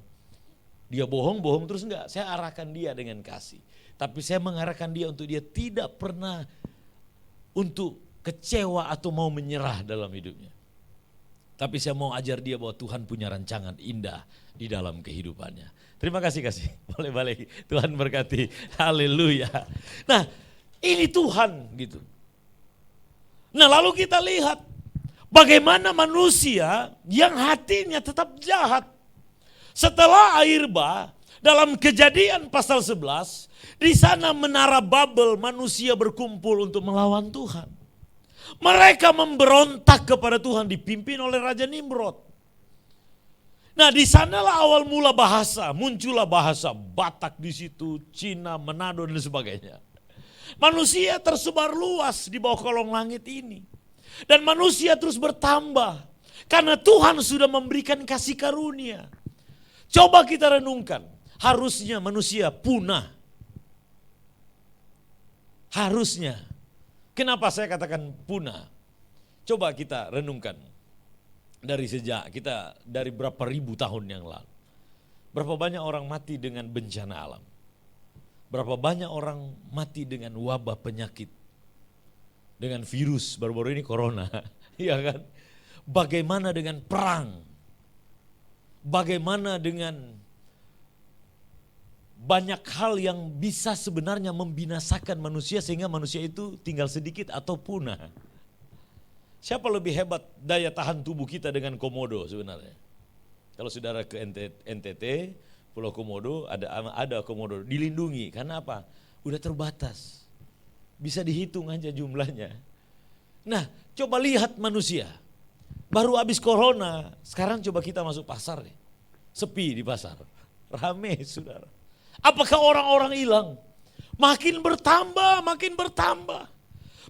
Dia bohong terus enggak. Saya arahkan dia dengan kasih. Tapi saya mengarahkan dia untuk dia tidak pernah untuk kecewa atau mau menyerah dalam hidupnya. Tapi saya mau ajar dia bahwa Tuhan punya rancangan indah di dalam kehidupannya. Terima kasih. Boleh balik. Tuhan berkati. Haleluya. Nah, ini Tuhan gitu. Nah, lalu kita lihat bagaimana manusia yang hatinya tetap jahat. Setelah air bah, dalam Kejadian pasal 11, di sana menara Babel manusia berkumpul untuk melawan Tuhan. Mereka memberontak kepada Tuhan dipimpin oleh Raja Nimrod. Nah, di sanalah awal mula bahasa, muncullah bahasa Batak di situ, Cina, Manado dan sebagainya. Manusia tersebar luas di bawah kolong langit ini. Dan manusia terus bertambah karena Tuhan sudah memberikan kasih karunia. Coba kita renungkan, harusnya manusia punah. Harusnya. Kenapa saya katakan punah? Coba kita renungkan. Dari berapa ribu tahun yang lalu. Berapa banyak orang mati dengan bencana alam. Berapa banyak orang mati dengan wabah penyakit. Dengan virus, baru-baru ini corona. Iya kan? Bagaimana dengan perang? Bagaimana dengan banyak hal yang bisa sebenarnya membinasakan manusia sehingga manusia itu tinggal sedikit atau punah. Siapa lebih hebat daya tahan tubuh kita dengan komodo sebenarnya? Kalau saudara ke NTT, Pulau Komodo, ada komodo dilindungi. Karena apa? Udah terbatas. Bisa dihitung aja jumlahnya. Nah, coba lihat manusia. Baru habis corona, sekarang coba kita masuk pasar nih. Sepi di pasar. Rame saudara. Apakah orang-orang hilang? Makin bertambah.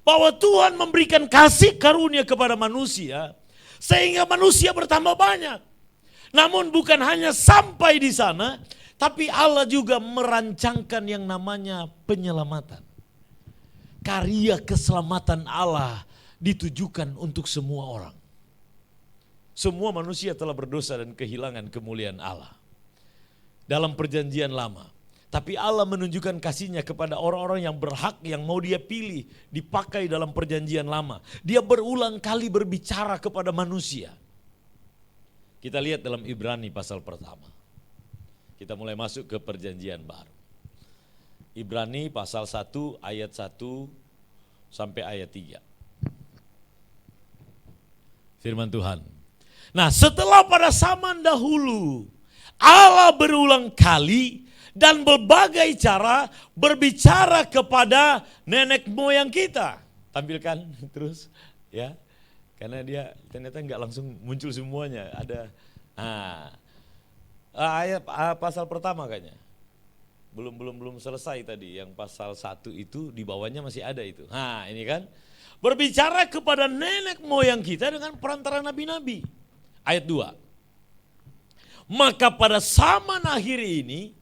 Bahwa Tuhan memberikan kasih karunia kepada manusia sehingga manusia bertambah banyak. Namun bukan hanya sampai di sana, tapi Allah juga merancangkan yang namanya penyelamatan. Karya keselamatan Allah ditujukan untuk semua orang. Semua manusia telah berdosa dan kehilangan kemuliaan Allah. Dalam perjanjian lama. Tapi Allah menunjukkan kasihnya kepada orang-orang yang berhak, yang mau dia pilih, dipakai dalam perjanjian lama. Dia berulang kali berbicara kepada manusia. Kita lihat dalam Ibrani pasal pertama. Kita mulai masuk ke perjanjian baru. Ibrani pasal 1 ayat 1 sampai ayat 3. Firman Tuhan. Nah, setelah pada zaman dahulu Allah berulang kali dan berbagai cara berbicara kepada nenek moyang kita. Tampilkan terus ya. Karena dia ternyata enggak langsung muncul semuanya. Ada ayat pasal pertama kayaknya. Belum selesai tadi, yang pasal 1 itu di bawahnya masih ada itu. Nah, ini kan berbicara kepada nenek moyang kita dengan perantara nabi-nabi. Ayat 2. Maka pada zaman akhir ini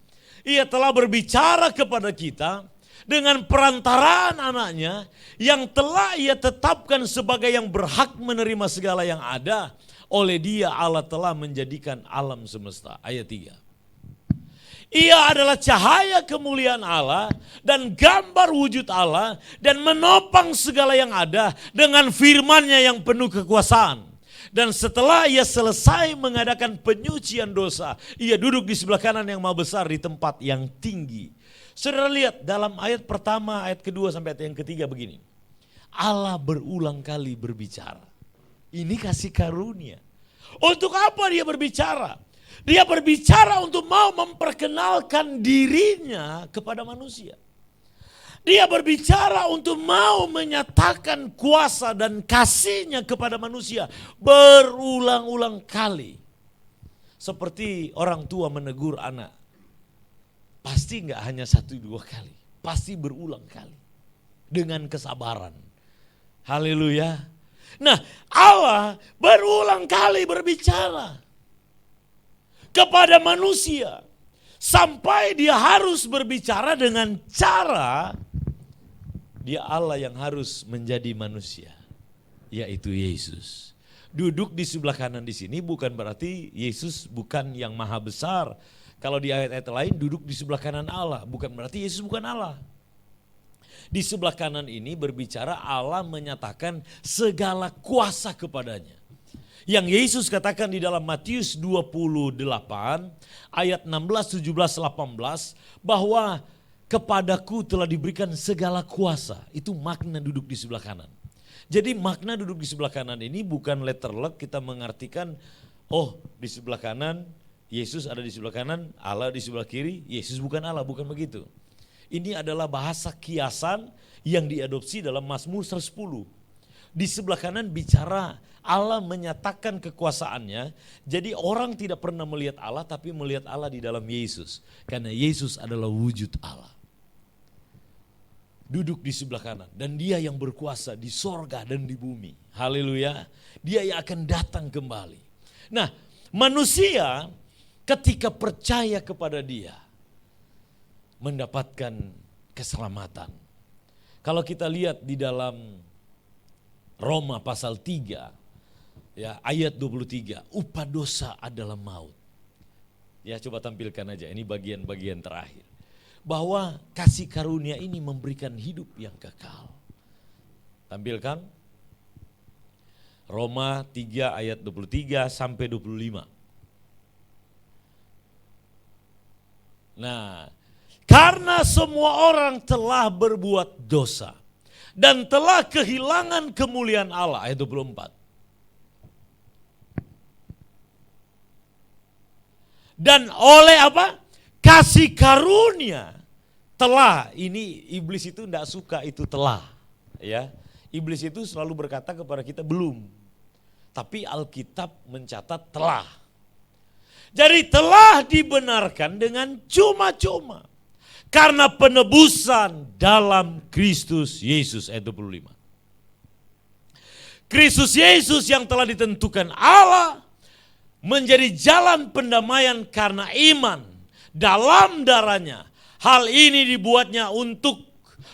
Ia telah berbicara kepada kita dengan perantaraan anaknya yang telah Ia tetapkan sebagai yang berhak menerima segala yang ada. Oleh Dia Allah telah menjadikan alam semesta. Ayat 3. Ia adalah cahaya kemuliaan Allah dan gambar wujud Allah dan menopang segala yang ada dengan firman-Nya yang penuh kekuasaan. Dan setelah Ia selesai mengadakan penyucian dosa, Ia duduk di sebelah kanan yang maha besar di tempat yang tinggi. Saudara lihat dalam ayat pertama, ayat kedua sampai ayat yang ketiga begini. Allah berulang kali berbicara. Ini kasih karunia. Untuk apa Dia berbicara? Dia berbicara untuk mau memperkenalkan dirinya kepada manusia. Dia berbicara untuk mau menyatakan kuasa dan kasih-Nya kepada manusia berulang-ulang kali. Seperti orang tua menegur anak. Pasti enggak hanya 1-2 kali. Pasti berulang kali. Dengan kesabaran. Haleluya. Nah, Allah berulang kali berbicara kepada manusia. Sampai Dia harus berbicara dengan cara Dia Allah yang harus menjadi manusia, yaitu Yesus. Duduk di sebelah kanan di sini bukan berarti Yesus bukan yang maha besar. Kalau di ayat-ayat lain duduk di sebelah kanan Allah, bukan berarti Yesus bukan Allah. Di sebelah kanan ini berbicara Allah menyatakan segala kuasa kepadanya. Yang Yesus katakan di dalam Matius 28 ayat 16, 17, 18 bahwa kepadaku telah diberikan segala kuasa. Itu makna duduk di sebelah kanan. Jadi makna duduk di sebelah kanan ini bukan letter luck kita mengartikan oh di sebelah kanan Yesus ada di sebelah kanan, Allah di sebelah kiri, Yesus bukan Allah, bukan begitu. Ini adalah bahasa kiasan yang diadopsi dalam Mazmur 110. Di sebelah kanan bicara Allah menyatakan kekuasaannya, jadi orang tidak pernah melihat Allah tapi melihat Allah di dalam Yesus. Karena Yesus adalah wujud Allah. Duduk di sebelah kanan dan dia yang berkuasa di sorga dan di bumi. Haleluya. Dia yang akan datang kembali. Nah, manusia ketika percaya kepada dia mendapatkan keselamatan. Kalau kita lihat di dalam Roma pasal 3 ya ayat 23, upah dosa adalah maut. Ya coba tampilkan aja, ini bagian-bagian terakhir. Bahwa kasih karunia ini memberikan hidup yang kekal. Tampilkan. Roma 3 ayat 23 sampai 25. Nah, karena semua orang telah berbuat dosa dan telah kehilangan kemuliaan Allah, ayat 24. Dan oleh apa? Kasih karunia telah, ini iblis itu tidak suka itu telah. Ya, iblis itu selalu berkata kepada kita belum. Tapi Alkitab mencatat telah. Jadi telah dibenarkan dengan cuma-cuma. Karena penebusan dalam Kristus Yesus, ayat 25. Kristus Yesus yang telah ditentukan Allah menjadi jalan pendamaian karena iman dalam darahnya. Hal ini dibuatnya untuk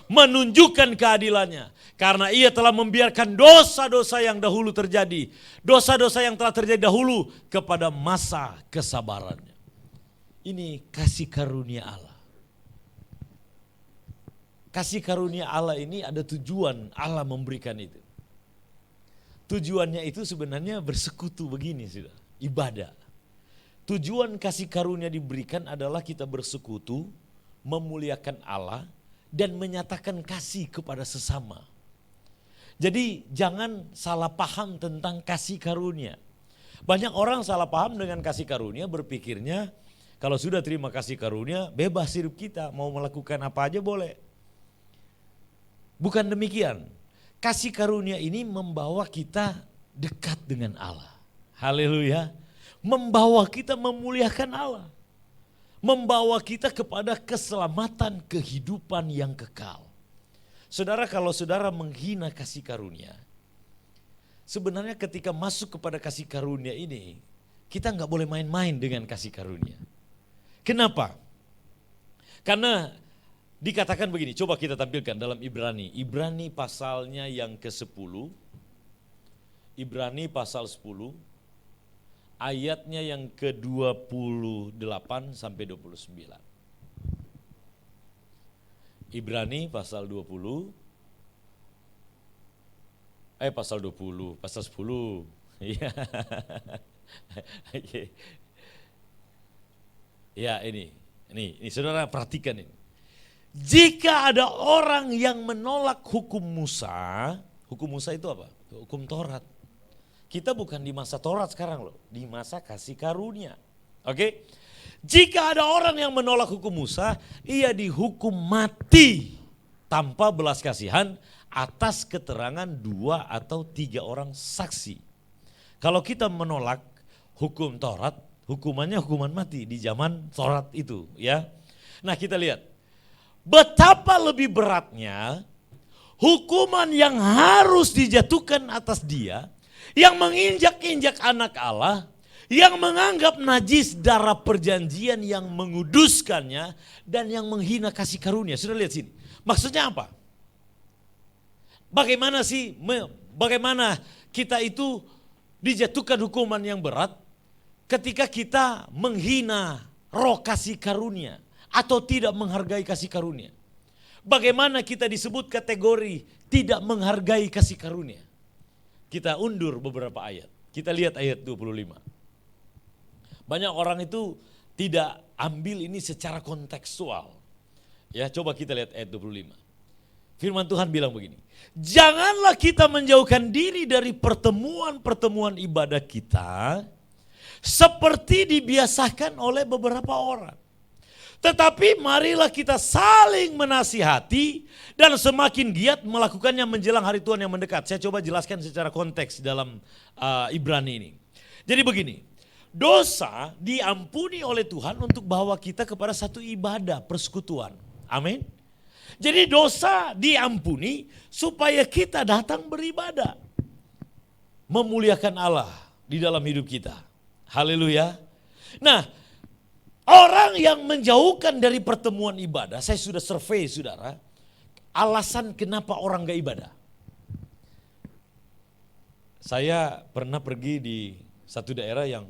menunjukkan keadilannya. Karena ia telah membiarkan dosa-dosa yang dahulu terjadi. Dosa-dosa yang telah terjadi dahulu kepada masa kesabarannya. Ini kasih karunia Allah. Kasih karunia Allah ini ada tujuan Allah memberikan itu. Tujuannya itu sebenarnya bersekutu begini sudah, ibadah. Tujuan kasih karunia diberikan adalah kita bersekutu, memuliakan Allah dan menyatakan kasih kepada sesama. Jadi jangan salah paham tentang kasih karunia. Banyak orang salah paham dengan kasih karunia, berpikirnya kalau sudah terima kasih karunia bebas hidup kita, mau melakukan apa aja boleh. Bukan demikian. Kasih karunia ini membawa kita dekat dengan Allah. Haleluya. Membawa kita memuliakan Allah. Membawa kita kepada keselamatan kehidupan yang kekal. Saudara, kalau saudara menghina kasih karunia, sebenarnya ketika masuk kepada kasih karunia ini, kita nggak boleh main-main dengan kasih karunia. Kenapa? Karena dikatakan begini, coba kita tampilkan dalam Ibrani. Ibrani pasalnya yang ke-10. Ibrani pasal 10. Ayatnya yang ke-28 sampai 29. Ibrani pasal 20. Pasal 20, pasal 10. Iya. Ya, ini saudara perhatikan ini. Jika ada orang yang menolak hukum Musa itu apa? Hukum Taurat. Kita bukan di masa Taurat sekarang loh, di masa kasih karunia. Oke? Jika ada orang yang menolak hukum Musa, ia dihukum mati tanpa belas kasihan atas keterangan 2 atau 3 orang saksi. Kalau kita menolak hukum Taurat, hukumannya hukuman mati di zaman Taurat itu, ya. Nah, kita lihat betapa lebih beratnya hukuman yang harus dijatuhkan atas dia yang menginjak-injak anak Allah, yang menganggap najis darah perjanjian yang menguduskannya dan yang menghina kasih karunia. Sudah lihat sini. Maksudnya apa? bagaimana kita itu dijatuhkan hukuman yang berat ketika kita menghina roh kasih karunia atau tidak menghargai kasih karunia. Bagaimana kita disebut kategori tidak menghargai kasih karunia. Kita undur beberapa ayat. Kita lihat ayat 25. Banyak orang itu tidak ambil ini secara kontekstual. Ya, coba kita lihat ayat 25. Firman Tuhan bilang begini, janganlah kita menjauhkan diri dari pertemuan-pertemuan ibadah kita seperti dibiasakan oleh beberapa orang. Tetapi marilah kita saling menasihati dan semakin giat melakukannya menjelang hari Tuhan yang mendekat. Saya coba jelaskan secara konteks dalam Ibrani ini. Jadi begini, dosa diampuni oleh Tuhan untuk bawa kita kepada satu ibadah persekutuan. Amin. Jadi dosa diampuni supaya kita datang beribadah. Memuliakan Allah di dalam hidup kita. Haleluya. Nah, orang yang menjauhkan dari pertemuan ibadah, saya sudah survei saudara, alasan kenapa orang gak ibadah. Saya pernah pergi di satu daerah yang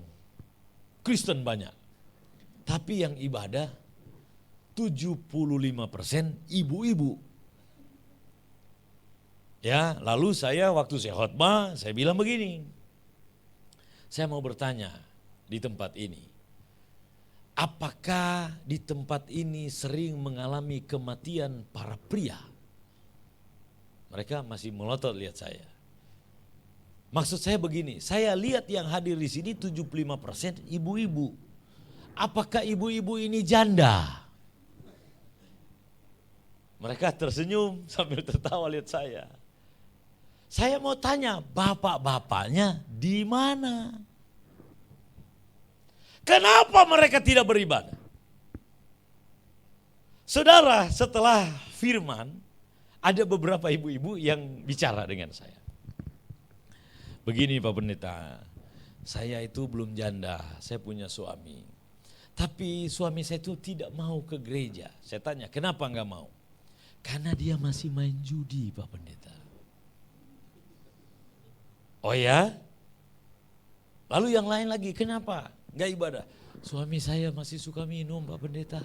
Kristen banyak. Tapi yang ibadah 75% ibu-ibu. Ya, lalu saya waktu saya khotbah, saya bilang begini. Saya mau bertanya di tempat ini. Apakah di tempat ini sering mengalami kematian para pria? Mereka masih melotot lihat saya. Maksud saya begini, saya lihat yang hadir di sini 75% ibu-ibu. Apakah ibu-ibu ini janda? Mereka tersenyum sambil tertawa lihat saya. Saya mau tanya, bapak-bapaknya di mana? Kenapa mereka tidak beribadah? Saudara, setelah firman, ada beberapa ibu-ibu yang bicara dengan saya. Begini Pak Pendeta, saya itu belum janda, saya punya suami. Tapi suami saya itu tidak mau ke gereja. Saya tanya, kenapa enggak mau? Karena dia masih main judi Pak Pendeta. Oh ya? Lalu yang lain lagi, kenapa enggak ibadah? Suami saya masih suka minum Pak Pendeta.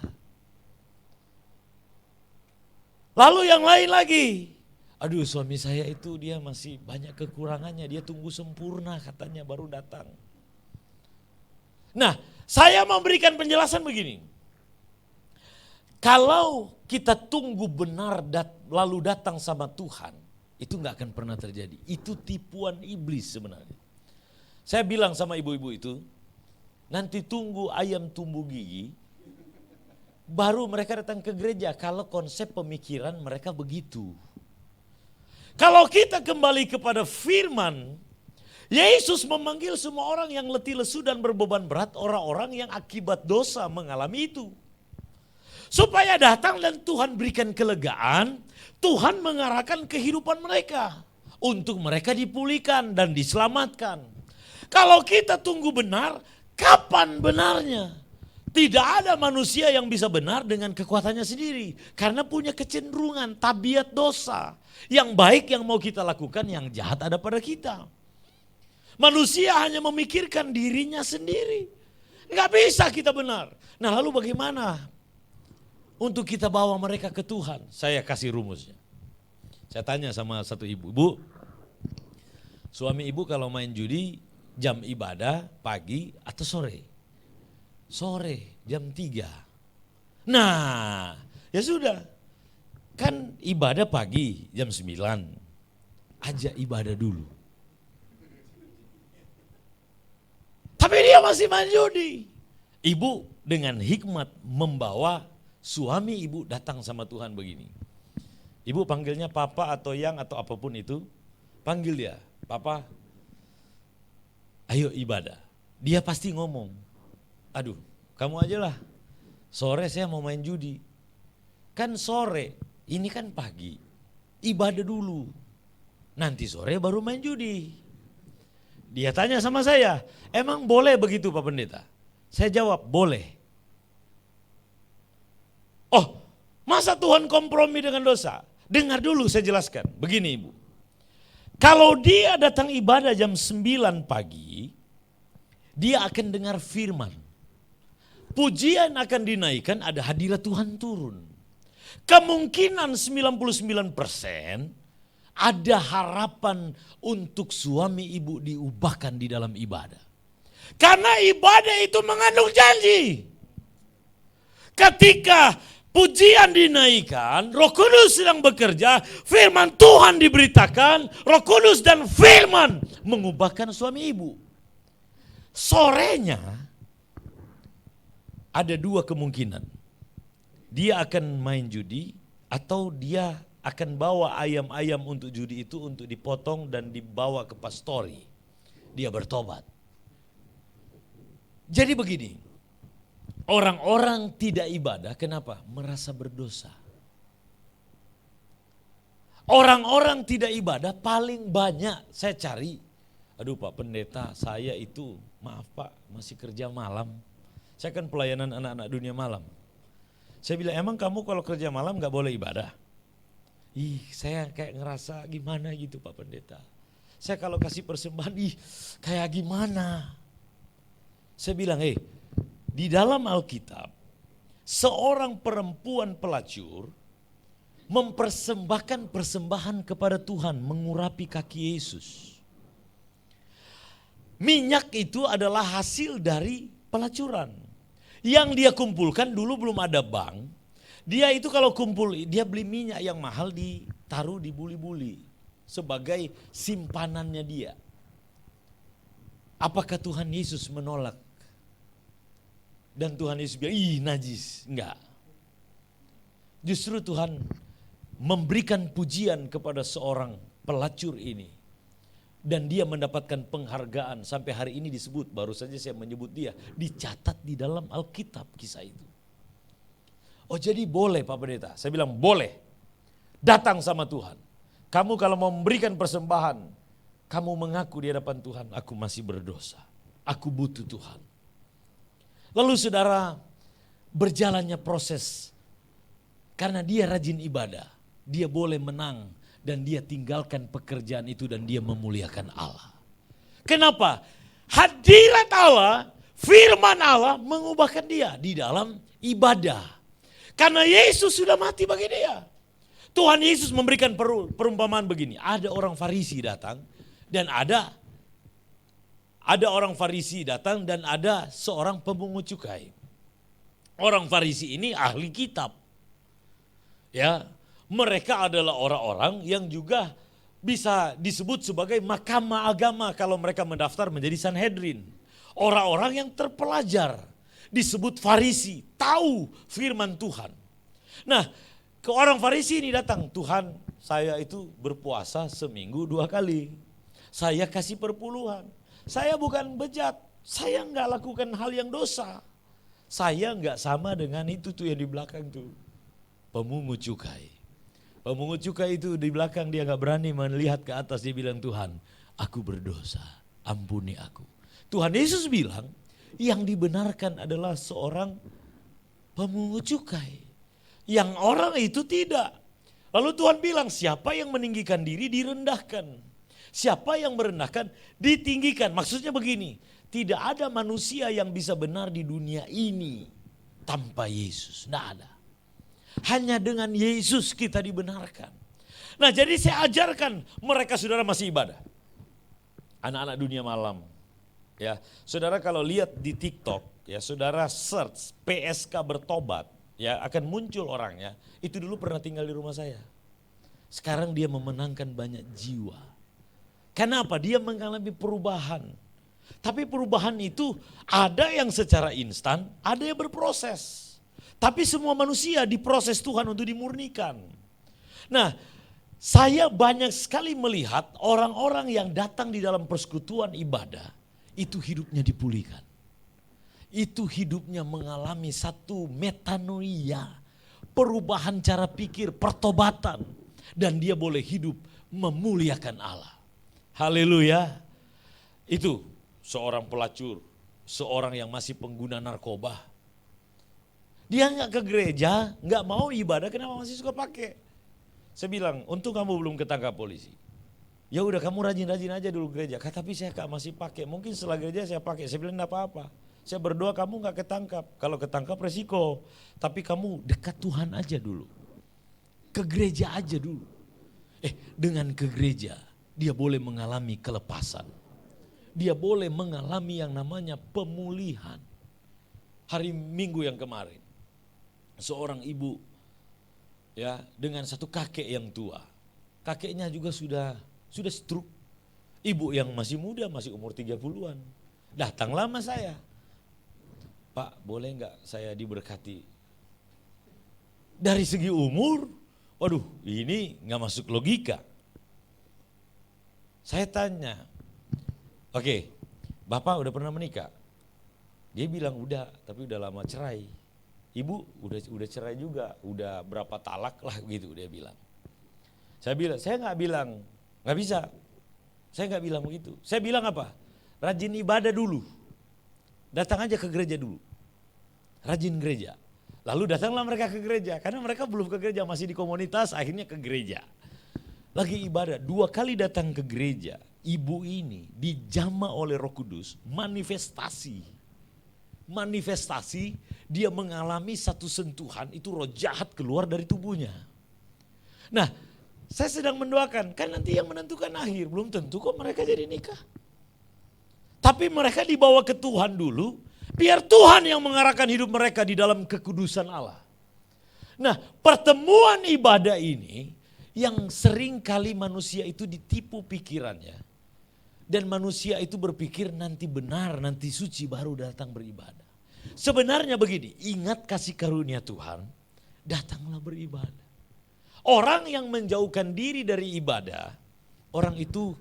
Lalu yang lain lagi, aduh suami saya itu dia masih banyak kekurangannya, dia tunggu sempurna katanya baru datang. Nah, saya memberikan penjelasan begini. Kalau kita tunggu benar lalu datang sama Tuhan, itu gak akan pernah terjadi. Itu tipuan iblis sebenarnya. Saya bilang sama ibu-ibu itu, nanti tunggu ayam tumbuh gigi, baru mereka datang ke gereja kalau konsep pemikiran mereka begitu. Kalau kita kembali kepada firman, Yesus memanggil semua orang yang letih lesu dan berbeban berat, orang-orang yang akibat dosa mengalami itu. Supaya datang dan Tuhan berikan kelegaan, Tuhan mengarahkan kehidupan mereka. Untuk mereka dipulihkan dan diselamatkan. Kalau kita tunggu benar, kapan benarnya? Tidak ada manusia yang bisa benar dengan kekuatannya sendiri. Karena punya kecenderungan, tabiat dosa. Yang baik yang mau kita lakukan, yang jahat ada pada kita. Manusia hanya memikirkan dirinya sendiri. Gak bisa kita benar. Nah lalu bagaimana untuk kita bawa mereka ke Tuhan? Saya kasih rumusnya. Saya tanya sama satu ibu, Bu, suami ibu kalau main judi jam ibadah pagi atau sore? Sore jam 3. Nah ya sudah, kan ibadah pagi jam 9. Ajak ibadah dulu. Tapi dia masih main judi. Ibu dengan hikmat membawa suami ibu datang sama Tuhan begini. Ibu panggilnya papa atau yang atau apapun itu. Panggil dia, papa ayo ibadah. Dia pasti ngomong, aduh kamu aja lah, sore saya mau main judi. Kan sore, ini kan pagi, ibadah dulu. Nanti sore baru main judi. Dia tanya sama saya, emang boleh begitu Pak Pendeta? Saya jawab, boleh. Oh, masa Tuhan kompromi dengan dosa? Dengar dulu saya jelaskan. Begini Ibu, Kalau dia datang ibadah jam 9 pagi, dia akan dengar firman. Pujian akan dinaikkan, ada hadirat Tuhan turun. Kemungkinan 99% ada harapan untuk suami ibu diubahkan di dalam ibadah. Karena ibadah itu mengandung janji. Ketika pujian dinaikkan, Roh Kudus sedang bekerja, firman Tuhan diberitakan, Roh Kudus dan firman mengubahkan suami ibu. Sorenya ada dua kemungkinan. Dia akan main judi atau dia akan bawa ayam-ayam untuk judi itu untuk dipotong dan dibawa ke pastori. Dia bertobat. Jadi begini, orang-orang tidak ibadah kenapa? Merasa berdosa. Orang-orang tidak ibadah paling banyak saya cari, aduh Pak Pendeta, saya itu maaf Pak masih kerja malam. Saya kan pelayanan anak-anak dunia malam. Saya bilang emang kamu kalau kerja malam gak boleh ibadah? Saya kayak ngerasa gimana gitu Pak Pendeta. Saya kalau kasih persembahan kayak gimana? Saya bilang di dalam Alkitab seorang perempuan pelacur mempersembahkan persembahan kepada Tuhan mengurapi kaki Yesus. Minyak itu adalah hasil dari pelacuran. Yang dia kumpulkan dulu belum ada bank. Dia itu kalau kumpul, dia beli minyak yang mahal ditaruh di buli-buli sebagai simpanannya dia. Apakah Tuhan Yesus menolak? Dan Tuhan Yesus bilang, najis. Enggak. Justru Tuhan memberikan pujian kepada seorang pelacur ini. Dan dia mendapatkan penghargaan sampai hari ini disebut, baru saja saya menyebut dia, dicatat di dalam Alkitab kisah itu. Oh jadi boleh Pak Pendeta, saya bilang boleh, datang sama Tuhan. Kamu kalau mau memberikan persembahan, kamu mengaku di hadapan Tuhan, aku masih berdosa, aku butuh Tuhan. Lalu saudara, berjalannya proses, karena dia rajin ibadah, dia boleh menang. Dan dia tinggalkan pekerjaan itu dan dia memuliakan Allah. Kenapa? Hadirat Allah, firman Allah mengubahkan dia di dalam ibadah. Karena Yesus sudah mati bagi dia. Tuhan Yesus memberikan perumpamaan begini. Ada orang Farisi datang dan ada orang Farisi datang dan ada seorang pemungut cukai. Orang Farisi ini ahli kitab. Ya. Mereka adalah orang-orang yang juga bisa disebut sebagai mahkamah agama kalau mereka mendaftar menjadi Sanhedrin. Orang-orang yang terpelajar, disebut Farisi, tahu firman Tuhan. Nah, ke orang Farisi ini datang, Tuhan saya itu berpuasa seminggu 2 kali. Saya kasih perpuluhan, saya bukan bejat, saya enggak lakukan hal yang dosa. Saya enggak sama dengan itu tuh yang di belakang tuh, pemungut cukai. Pemungut cukai itu di belakang dia gak berani melihat ke atas, dia bilang Tuhan aku berdosa, ampuni aku. Tuhan Yesus bilang yang dibenarkan adalah seorang pemungut cukai. Yang orang itu tidak. Lalu Tuhan bilang siapa yang meninggikan diri direndahkan. Siapa yang merendahkan ditinggikan. Maksudnya begini, tidak ada manusia yang bisa benar di dunia ini tanpa Yesus, tidak ada. Hanya dengan Yesus kita dibenarkan. Nah jadi saya ajarkan mereka saudara masih ibadah. Anak-anak dunia malam. Ya, saudara kalau lihat di TikTok, ya saudara search PSK bertobat, ya akan muncul orangnya. Itu dulu pernah tinggal di rumah saya. Sekarang dia memenangkan banyak jiwa. Kenapa? Dia mengalami perubahan. Tapi perubahan itu ada yang secara instan, ada yang berproses. Tapi semua manusia diproses Tuhan untuk dimurnikan. Nah, saya banyak sekali melihat orang-orang yang datang di dalam persekutuan ibadah, itu hidupnya dipulihkan. Itu hidupnya mengalami satu metanoia, perubahan cara pikir, pertobatan. Dan dia boleh hidup memuliakan Allah. Haleluya. Itu seorang pelacur, seorang yang masih pengguna narkoba. Dia nggak ke gereja, nggak mau ibadah, kenapa masih suka pakai? Saya bilang, untung kamu belum ketangkap polisi. Ya udah kamu rajin-rajin aja dulu gereja. Tapi saya masih pakai. Mungkin setelah gereja saya pakai. Saya bilang enggak apa-apa. Saya berdoa kamu gak ketangkap. Kalau ketangkap resiko. Tapi kamu dekat Tuhan aja dulu. Ke gereja aja dulu. Dengan ke gereja dia boleh mengalami kelepasan. Dia boleh mengalami yang namanya pemulihan. Hari Minggu yang kemarin. Seorang ibu ya dengan satu kakek yang tua. Kakeknya juga sudah stroke. Ibu yang masih muda, masih umur 30-an. Datanglah sama saya. Pak, boleh enggak saya diberkati? Dari segi umur, waduh ini enggak masuk logika. Saya tanya, oke, Bapak udah pernah menikah? Dia bilang udah, tapi udah lama cerai. Ibu udah cerai juga, udah berapa talak lah gitu dia bilang. Saya nggak bilang, nggak bisa. Saya nggak bilang begitu. Saya bilang apa? Rajin ibadah dulu. Datang aja ke gereja dulu. Rajin gereja. Lalu datanglah mereka ke gereja. Karena mereka belum ke gereja, masih di komunitas, akhirnya ke gereja. Lagi ibadah, 2 kali datang ke gereja. Ibu ini dijamah oleh Roh Kudus, manifestasi, dia mengalami satu sentuhan, itu roh jahat keluar dari tubuhnya. Nah, saya sedang mendoakan, kan nanti yang menentukan akhir, belum tentu kok mereka jadi nikah. Tapi mereka dibawa ke Tuhan dulu, biar Tuhan yang mengarahkan hidup mereka di dalam kekudusan Allah. Nah, pertemuan ibadah ini yang sering kali manusia itu ditipu pikirannya. Dan manusia itu berpikir nanti benar, nanti suci baru datang beribadah. Sebenarnya begini, ingat kasih karunia Tuhan, datanglah beribadah. Orang yang menjauhkan diri dari ibadah, orang itu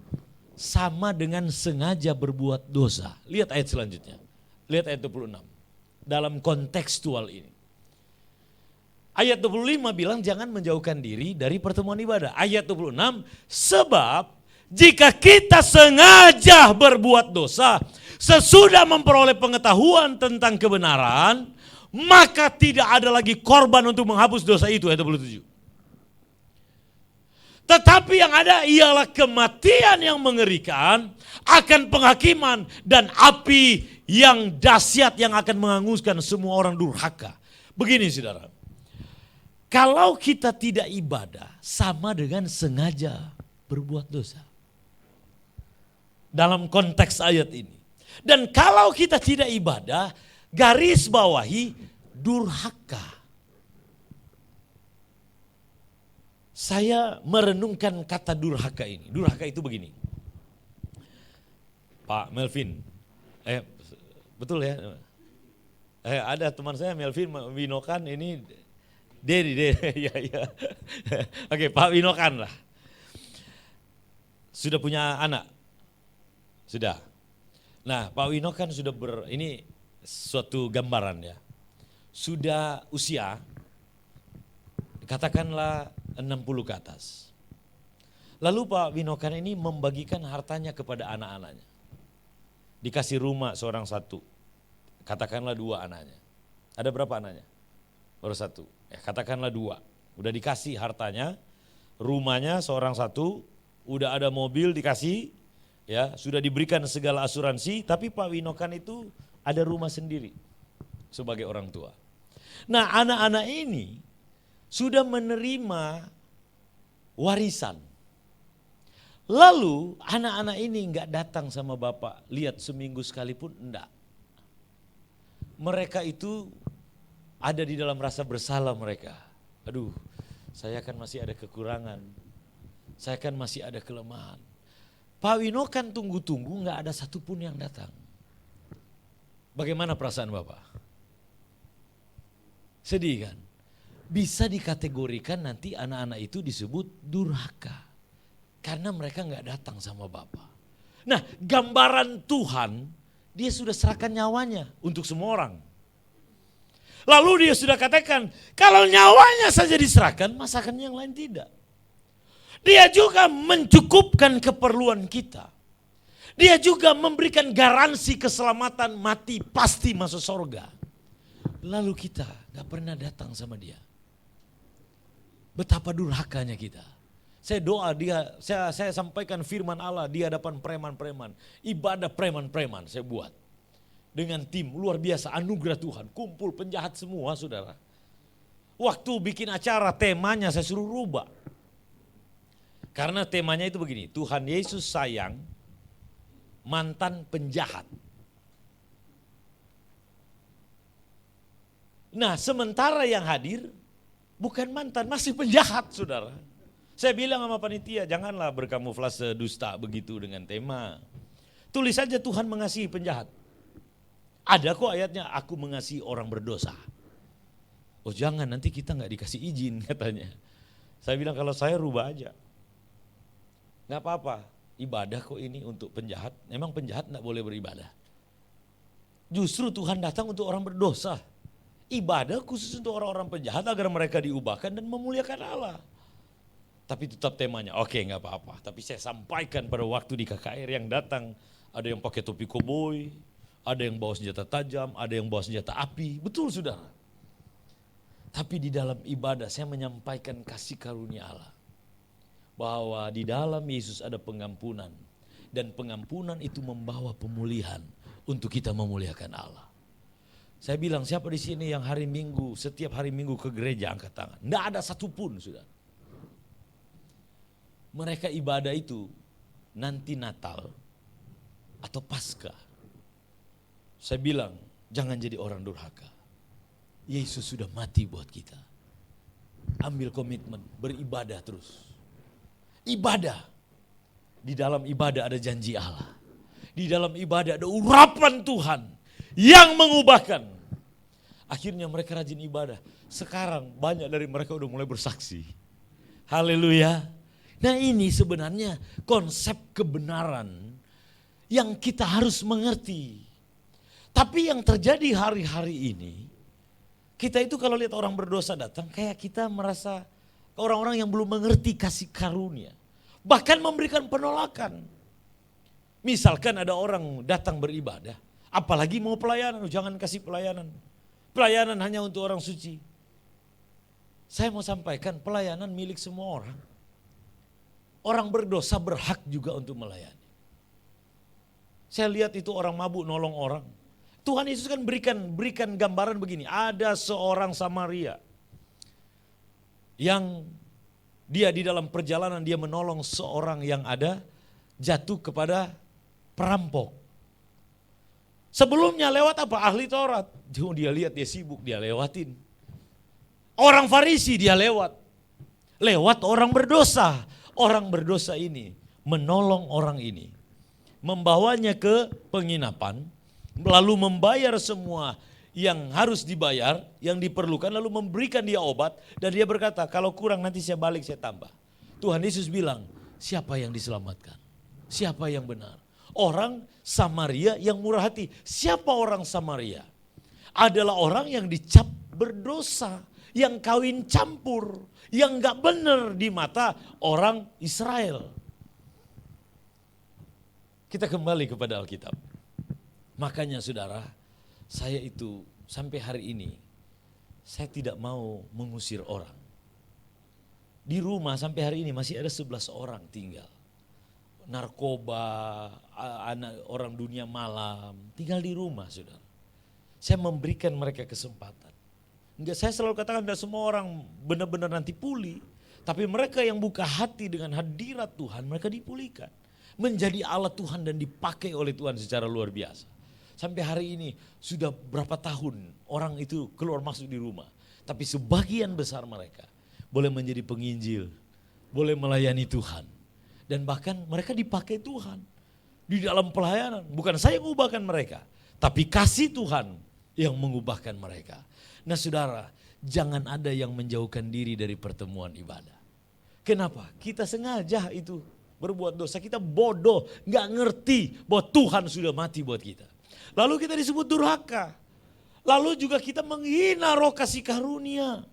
sama dengan sengaja berbuat dosa. Lihat ayat selanjutnya, lihat ayat 26. Dalam kontekstual ini. Ayat 25 bilang jangan menjauhkan diri dari pertemuan ibadah. Ayat 26, sebab jika kita sengaja berbuat dosa, sesudah memperoleh pengetahuan tentang kebenaran, maka tidak ada lagi korban untuk menghapus dosa itu. Ayat 27. Tetapi yang ada ialah kematian yang mengerikan, akan penghakiman dan api yang dahsyat yang akan menghanguskan semua orang durhaka. Begini saudara, kalau kita tidak ibadah sama dengan sengaja berbuat dosa. Dalam konteks ayat ini. Dan kalau kita tidak ibadah, garis bawahi durhaka. Saya merenungkan kata durhaka ini. Durhaka itu begini. Pak Melvin, betul ya? Ada teman saya Melvin Winokan ini, Dedi, ya. Oke, Pak Winokan lah. Sudah punya anak? Sudah. Nah, Pak Winokan sudah ini suatu gambaran ya. Sudah usia, katakanlah 60 ke atas. Lalu Pak Winokan ini membagikan hartanya kepada anak-anaknya. Dikasih rumah seorang satu, katakanlah 2 anaknya. Ada berapa anaknya? Baru 1, katakanlah 2. Udah dikasih hartanya, rumahnya seorang satu, udah ada mobil dikasih, ya sudah diberikan segala asuransi, tapi Pak Winokan itu ada rumah sendiri sebagai orang tua. Nah, anak-anak ini sudah menerima warisan. Lalu anak-anak ini enggak datang sama bapak, lihat seminggu sekalipun enggak. Mereka itu ada di dalam rasa bersalah mereka. Aduh, saya kan masih ada kekurangan. Saya kan masih ada kelemahan. Pak Winokan tunggu-tunggu enggak ada satupun yang datang. Bagaimana perasaan bapak? Sedih kan? Bisa dikategorikan nanti anak-anak itu disebut durhaka. Karena mereka enggak datang sama bapak. Nah, gambaran Tuhan, dia sudah serahkan nyawanya untuk semua orang. Lalu dia sudah katakan, kalau nyawanya saja diserahkan, masakan yang lain tidak. Dia juga mencukupkan keperluan kita. Dia juga memberikan garansi keselamatan, mati pasti masuk surga. Lalu kita gak pernah datang sama dia. Betapa durhakanya kita. Saya doa dia, saya sampaikan firman Allah di hadapan preman-preman. Ibadah preman-preman saya buat. Dengan tim luar biasa, anugerah Tuhan. Kumpul penjahat semua saudara. Waktu bikin acara temanya saya suruh rubah. Karena temanya itu begini, Tuhan Yesus sayang mantan penjahat. Nah sementara yang hadir bukan mantan, masih penjahat saudara. Saya bilang sama panitia, janganlah berkamuflase dusta begitu dengan tema. Tulis saja Tuhan mengasihi penjahat. Ada kok ayatnya, aku mengasihi orang berdosa. Oh jangan, nanti kita gak dikasih izin katanya. Saya bilang kalau saya rubah aja. Gak apa-apa, ibadah kok ini untuk penjahat. Memang penjahat gak boleh beribadah. Justru Tuhan datang untuk orang berdosa. Ibadah khusus untuk orang-orang penjahat agar mereka diubahkan dan memuliakan Allah. Tapi tetap temanya, oke gak apa-apa. Tapi saya sampaikan pada waktu di KKR yang datang, ada yang pakai topi koboi, ada yang bawa senjata tajam, ada yang bawa senjata api. Betul saudara. Tapi di dalam ibadah saya menyampaikan kasih karunia Allah. Bahwa di dalam Yesus ada pengampunan. Dan pengampunan itu membawa pemulihan untuk kita memuliakan Allah. Saya bilang siapa di sini yang hari Minggu, setiap hari Minggu ke gereja angkat tangan. Nggak ada satupun saudara. Mereka ibadah itu nanti Natal atau Paskah. Saya bilang jangan jadi orang durhaka. Yesus sudah mati buat kita. Ambil komitmen, beribadah terus. Ibadah. Di dalam ibadah ada janji Allah. Di dalam ibadah ada urapan Tuhan yang mengubahkan. Akhirnya mereka rajin ibadah. Sekarang banyak dari mereka udah mulai bersaksi. Haleluya. Nah ini sebenarnya konsep kebenaran yang kita harus mengerti. Tapi yang terjadi hari-hari ini, kita itu kalau lihat orang berdosa datang, kayak kita merasa orang-orang yang belum mengerti kasih karunia. Bahkan memberikan penolakan. Misalkan ada orang datang beribadah, apalagi mau pelayanan, jangan kasih pelayanan. Pelayanan hanya untuk orang suci. Saya mau sampaikan pelayanan milik semua orang. Orang berdosa berhak juga untuk melayani. Saya lihat itu orang mabuk nolong orang. Tuhan Yesus kan berikan gambaran begini. Ada seorang Samaria yang dia di dalam perjalanan dia menolong seorang yang ada jatuh kepada perampok. Sebelumnya lewat apa? Ahli Taurat. Dia lihat dia sibuk, dia lewatin. Orang Farisi dia lewat. Lewat orang berdosa. Orang berdosa ini menolong orang ini. Membawanya ke penginapan. Lalu membayar semua yang harus dibayar, yang diperlukan. Lalu memberikan dia obat. Dan dia berkata, kalau kurang nanti saya balik, saya tambah. Tuhan Yesus bilang, siapa yang diselamatkan? Siapa yang benar? Orang Samaria yang murah hati. Siapa orang Samaria? Adalah orang yang dicap berdosa. Yang kawin campur. Yang gak benar di mata orang Israel. Kita kembali kepada Alkitab. Makanya saudara, saya itu sampai hari ini, saya tidak mau mengusir orang. Di rumah sampai hari ini masih ada 11 orang tinggal. Narkoba, anak orang dunia malam, tinggal di rumah saudara. Saya memberikan mereka kesempatan. Enggak, saya selalu katakan tidak semua orang benar-benar nanti pulih. Tapi mereka yang buka hati dengan hadirat Tuhan, mereka dipulihkan. Menjadi alat Tuhan dan dipakai oleh Tuhan secara luar biasa. Sampai hari ini sudah berapa tahun orang itu keluar masuk di rumah. Tapi sebagian besar mereka boleh menjadi penginjil, boleh melayani Tuhan. Dan bahkan mereka dipakai Tuhan di dalam pelayanan. Bukan saya yang mengubahkan mereka, tapi kasih Tuhan yang mengubahkan mereka. Nah saudara, jangan ada yang menjauhkan diri dari pertemuan ibadah. Kenapa? Kita sengaja itu berbuat dosa, kita bodoh, gak ngerti bahwa Tuhan sudah mati buat kita. Lalu kita disebut durhaka. Lalu juga kita menghina roh kasih karunia.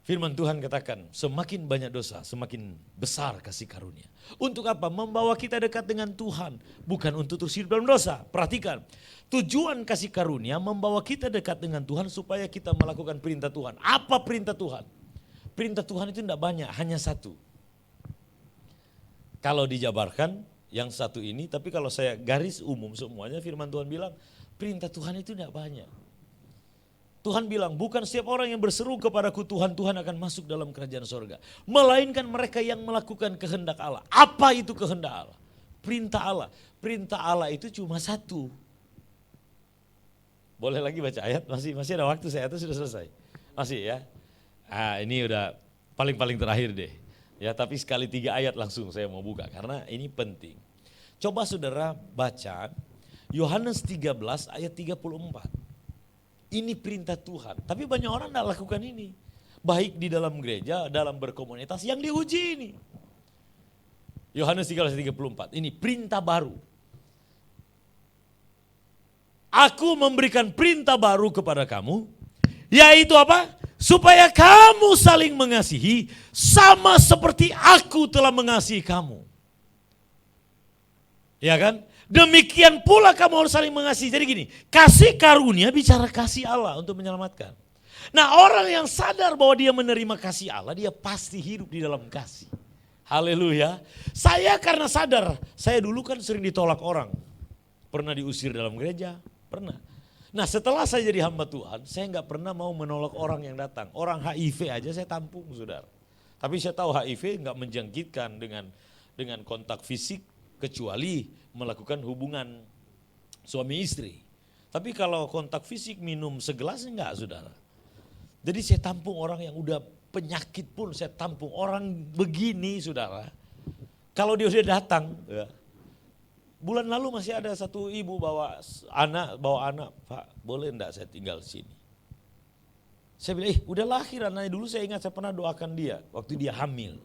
Firman Tuhan katakan, semakin banyak dosa, semakin besar kasih karunia. Untuk apa? Membawa kita dekat dengan Tuhan, bukan untuk terus hidup dalam dosa. Perhatikan, tujuan kasih karunia membawa kita dekat dengan Tuhan supaya kita melakukan perintah Tuhan. Apa perintah Tuhan? Perintah Tuhan itu tidak banyak, hanya satu. Kalau dijabarkan yang satu ini, tapi kalau saya garis umum semuanya firman Tuhan bilang perintah Tuhan itu tidak banyak. Tuhan bilang bukan setiap orang yang berseru kepadaku Tuhan, Tuhan akan masuk dalam kerajaan sorga. Melainkan mereka yang melakukan kehendak Allah. Apa itu kehendak Allah? Perintah Allah. Perintah Allah itu cuma satu. Boleh lagi baca ayat? Masih ada waktu, saya itu sudah selesai. Masih ya? Ini udah paling terakhir deh. Ya, tapi sekali 3 ayat langsung saya mau buka karena ini penting. Coba saudara baca Yohanes 13 ayat 34. Ini perintah Tuhan. Tapi banyak orang tidak lakukan ini. Baik di dalam gereja, dalam berkomunitas yang diuji ini. Yohanes 13 ayat 34. Ini perintah baru. Aku memberikan perintah baru kepada kamu. Yaitu apa? Supaya kamu saling mengasihi sama seperti aku telah mengasihi kamu. Ya kan? Demikian pula kamu harus saling mengasihi. Jadi gini, kasih karunia bicara kasih Allah untuk menyelamatkan. Nah, orang yang sadar bahwa dia menerima kasih Allah, dia pasti hidup di dalam kasih. Haleluya. Saya karena sadar, saya dulu kan sering ditolak orang. Pernah diusir dalam gereja, pernah. Nah, setelah saya jadi hamba Tuhan, saya nggak pernah mau menolak orang yang datang. Orang HIV aja saya tampung, saudara. Tapi saya tahu HIV nggak menjangkitkan dengan kontak fisik kecuali melakukan hubungan suami istri. Tapi kalau kontak fisik minum segelas enggak, saudara. Jadi saya tampung orang yang udah penyakit pun saya tampung. Orang begini, saudara. Kalau dia udah datang, ya. Bulan lalu masih ada satu ibu bawa anak, Pak, boleh enggak saya tinggal sini? Saya bilang, udah lahir anaknya. Dulu saya ingat saya pernah doakan dia waktu dia hamil.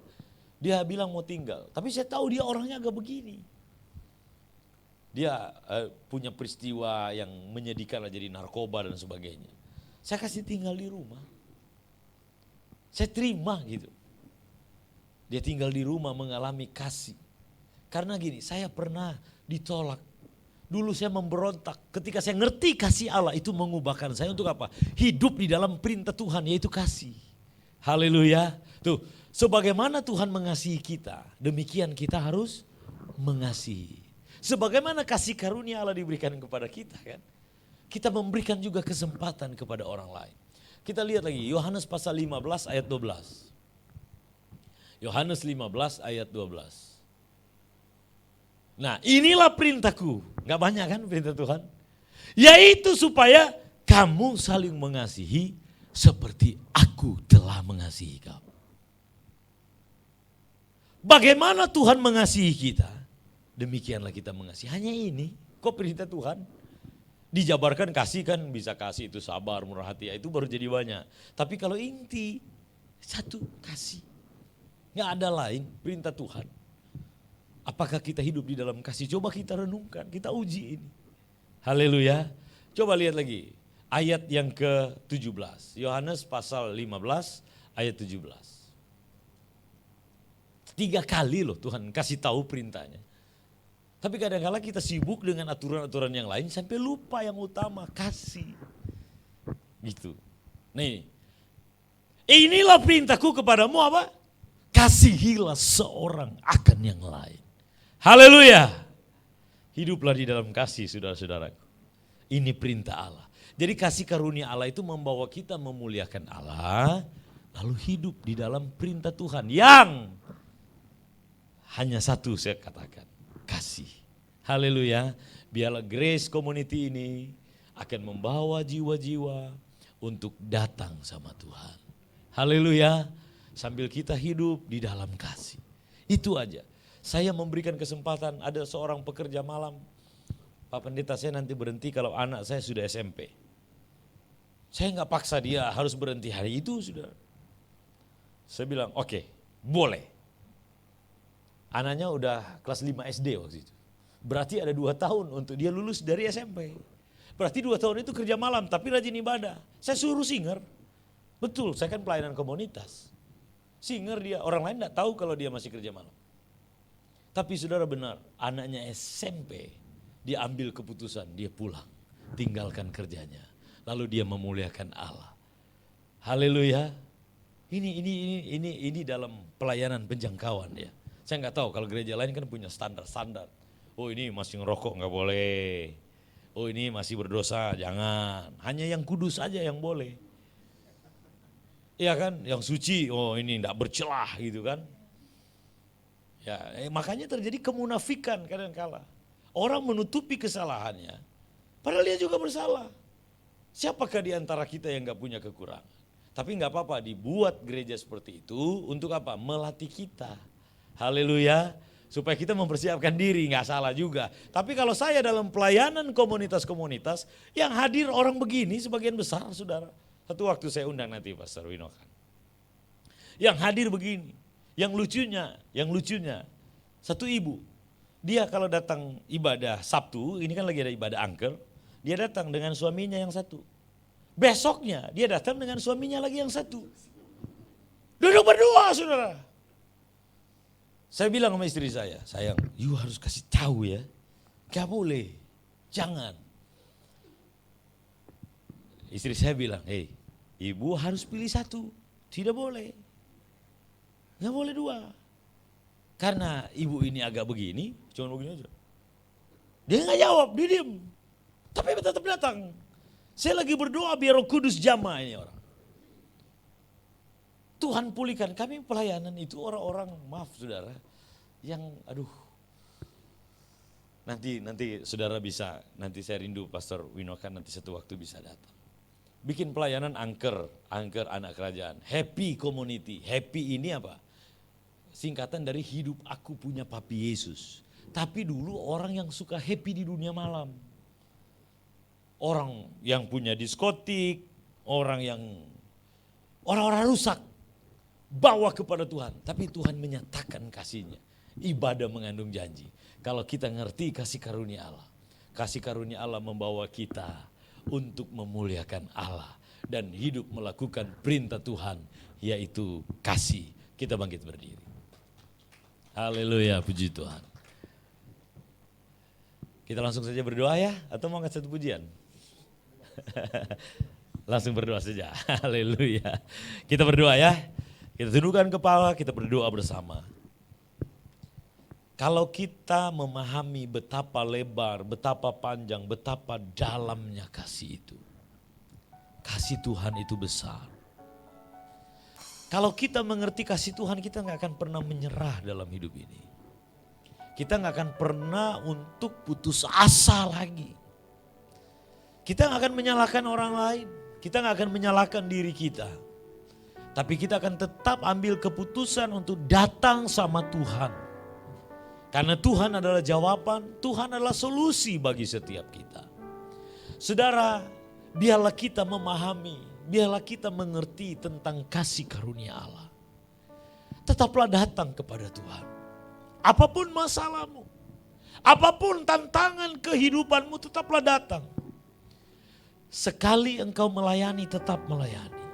Dia bilang mau tinggal, tapi saya tahu dia orangnya agak begini. Dia punya peristiwa yang menyedihkan lah, jadi narkoba dan sebagainya. Saya kasih tinggal di rumah. Saya terima gitu. Dia tinggal di rumah mengalami kasih. Karena gini, saya pernah ditolak. Dulu saya memberontak. Ketika saya ngerti kasih Allah itu mengubahkan saya untuk apa? Hidup di dalam perintah Tuhan, yaitu kasih. Haleluya. Tuh, sebagaimana Tuhan mengasihi kita, demikian kita harus mengasihi. Sebagaimana kasih karunia Allah diberikan kepada kita kan. Kita memberikan juga kesempatan kepada orang lain. Kita lihat lagi Yohanes pasal 15 ayat 12. Yohanes 15 ayat 12. Nah, inilah perintahku. Gak banyak kan perintah Tuhan? Yaitu supaya kamu saling mengasihi seperti aku telah mengasihi kamu. Bagaimana Tuhan mengasihi kita? Demikianlah kita mengasihi. Hanya ini, kok perintah Tuhan? Dijabarkan kasih kan, bisa kasih itu sabar, murah hati, itu baru jadi banyak. Tapi kalau inti, satu kasih. Gak ada lain perintah Tuhan. Apakah kita hidup di dalam kasih? Coba kita renungkan, kita uji ini. Haleluya. Coba lihat lagi, ayat yang ke-17. Yohanes pasal 15 ayat 17. 3 kali loh Tuhan kasih tahu perintahnya. Tapi kadang-kadang kita sibuk dengan aturan-aturan yang lain sampai lupa yang utama, kasih. Gitu. Nih, inilah perintahku kepadamu apa? Kasihilah seorang akan yang lain. Haleluya. Hiduplah di dalam kasih, saudara-saudaraku. Ini perintah Allah. Jadi kasih karunia Allah itu membawa kita memuliakan Allah, lalu hidup di dalam perintah Tuhan yang hanya satu saya katakan. Kasih. Haleluya. Biarlah Grace Community ini akan membawa jiwa-jiwa untuk datang sama Tuhan. Haleluya. Sambil kita hidup di dalam kasih. Itu aja. Saya memberikan kesempatan, ada seorang pekerja malam. Pak Pendeta, saya nanti berhenti kalau anak saya sudah SMP. Saya nggak paksa dia harus berhenti hari itu, sudah. Saya bilang, oke, boleh. Anaknya udah kelas 5 SD waktu itu. Berarti ada 2 tahun untuk dia lulus dari SMP. Berarti 2 tahun itu kerja malam tapi rajin ibadah. Saya suruh singer. Betul, saya kan pelayanan komunitas. Singer dia, orang lain enggak tahu kalau dia masih kerja malam. Tapi saudara benar, anaknya SMP, dia ambil keputusan, dia pulang. Tinggalkan kerjanya. Lalu dia memuliakan Allah. Haleluya. Ini dalam pelayanan penjangkauan ya. Saya nggak tahu kalau gereja lain kan punya standar-standar. Oh ini masih ngerokok nggak boleh. Oh ini masih berdosa, jangan. Hanya yang kudus aja yang boleh. Iya kan, yang suci, oh ini nggak bercelah gitu kan. Ya, makanya terjadi kemunafikan kadang-kala. Orang menutupi kesalahannya, padahal dia juga bersalah. Siapakah di antara kita yang nggak punya kekurangan? Tapi nggak apa-apa, dibuat gereja seperti itu untuk apa? Melatih kita. Haleluya. Supaya kita mempersiapkan diri, nggak salah juga. Tapi kalau saya dalam pelayanan komunitas-komunitas, yang hadir orang begini sebagian besar, saudara. Satu waktu saya undang nanti Pastor Winokan. Yang hadir begini. Yang lucunya, satu ibu, dia kalau datang ibadah Sabtu, ini kan lagi ada ibadah angker, dia datang dengan suaminya yang satu. Besoknya dia datang dengan suaminya lagi yang satu. Duduk berdua, saudara. Saya bilang sama istri saya, sayang, you harus kasih tahu ya, gak boleh, jangan. Istri saya bilang, hey, ibu harus pilih satu, tidak boleh. Gak boleh dua. Karena ibu ini agak begini, cuma begini aja. Dia gak jawab, dia diam. Tapi tetap datang. Saya lagi berdoa biar Roh Kudus jamah ini orang. Tuhan pulihkan. Kami pelayanan itu orang-orang, maaf saudara, yang aduh. Nanti saudara bisa, nanti saya rindu Pastor Winokan nanti satu waktu bisa datang. Bikin pelayanan angker anak kerajaan. Happy community. Happy ini apa? Singkatan dari hidup aku punya Papi Yesus. Tapi dulu orang yang suka happy di dunia malam. Orang yang punya diskotik, orang-orang rusak. Bawa kepada Tuhan. Tapi Tuhan menyatakan kasihnya. Ibadah mengandung janji. Kalau kita ngerti kasih karunia Allah. Kasih karunia Allah membawa kita untuk memuliakan Allah. Dan hidup melakukan perintah Tuhan. Yaitu kasih. Kita bangkit berdiri. Haleluya, puji Tuhan. Kita langsung saja berdoa ya, atau mau angkat satu pujian? Langsung berdoa saja, haleluya. Kita berdoa ya, kita tundukkan kepala, kita berdoa bersama. Kalau kita memahami betapa lebar, betapa panjang, betapa dalamnya kasih itu. Kasih Tuhan itu besar. Kalau kita mengerti kasih Tuhan, kita gak akan pernah menyerah dalam hidup ini. Kita gak akan pernah untuk putus asa lagi. Kita gak akan menyalahkan orang lain. Kita gak akan menyalahkan diri kita. Tapi kita akan tetap ambil keputusan untuk datang sama Tuhan. Karena Tuhan adalah jawaban, Tuhan adalah solusi bagi setiap kita. Saudara, biarlah kita memahami. Biarlah kita mengerti tentang kasih karunia Allah. Tetaplah datang kepada Tuhan. Apapun masalahmu, apapun tantangan kehidupanmu, tetaplah datang. Sekali engkau melayani, tetap melayani.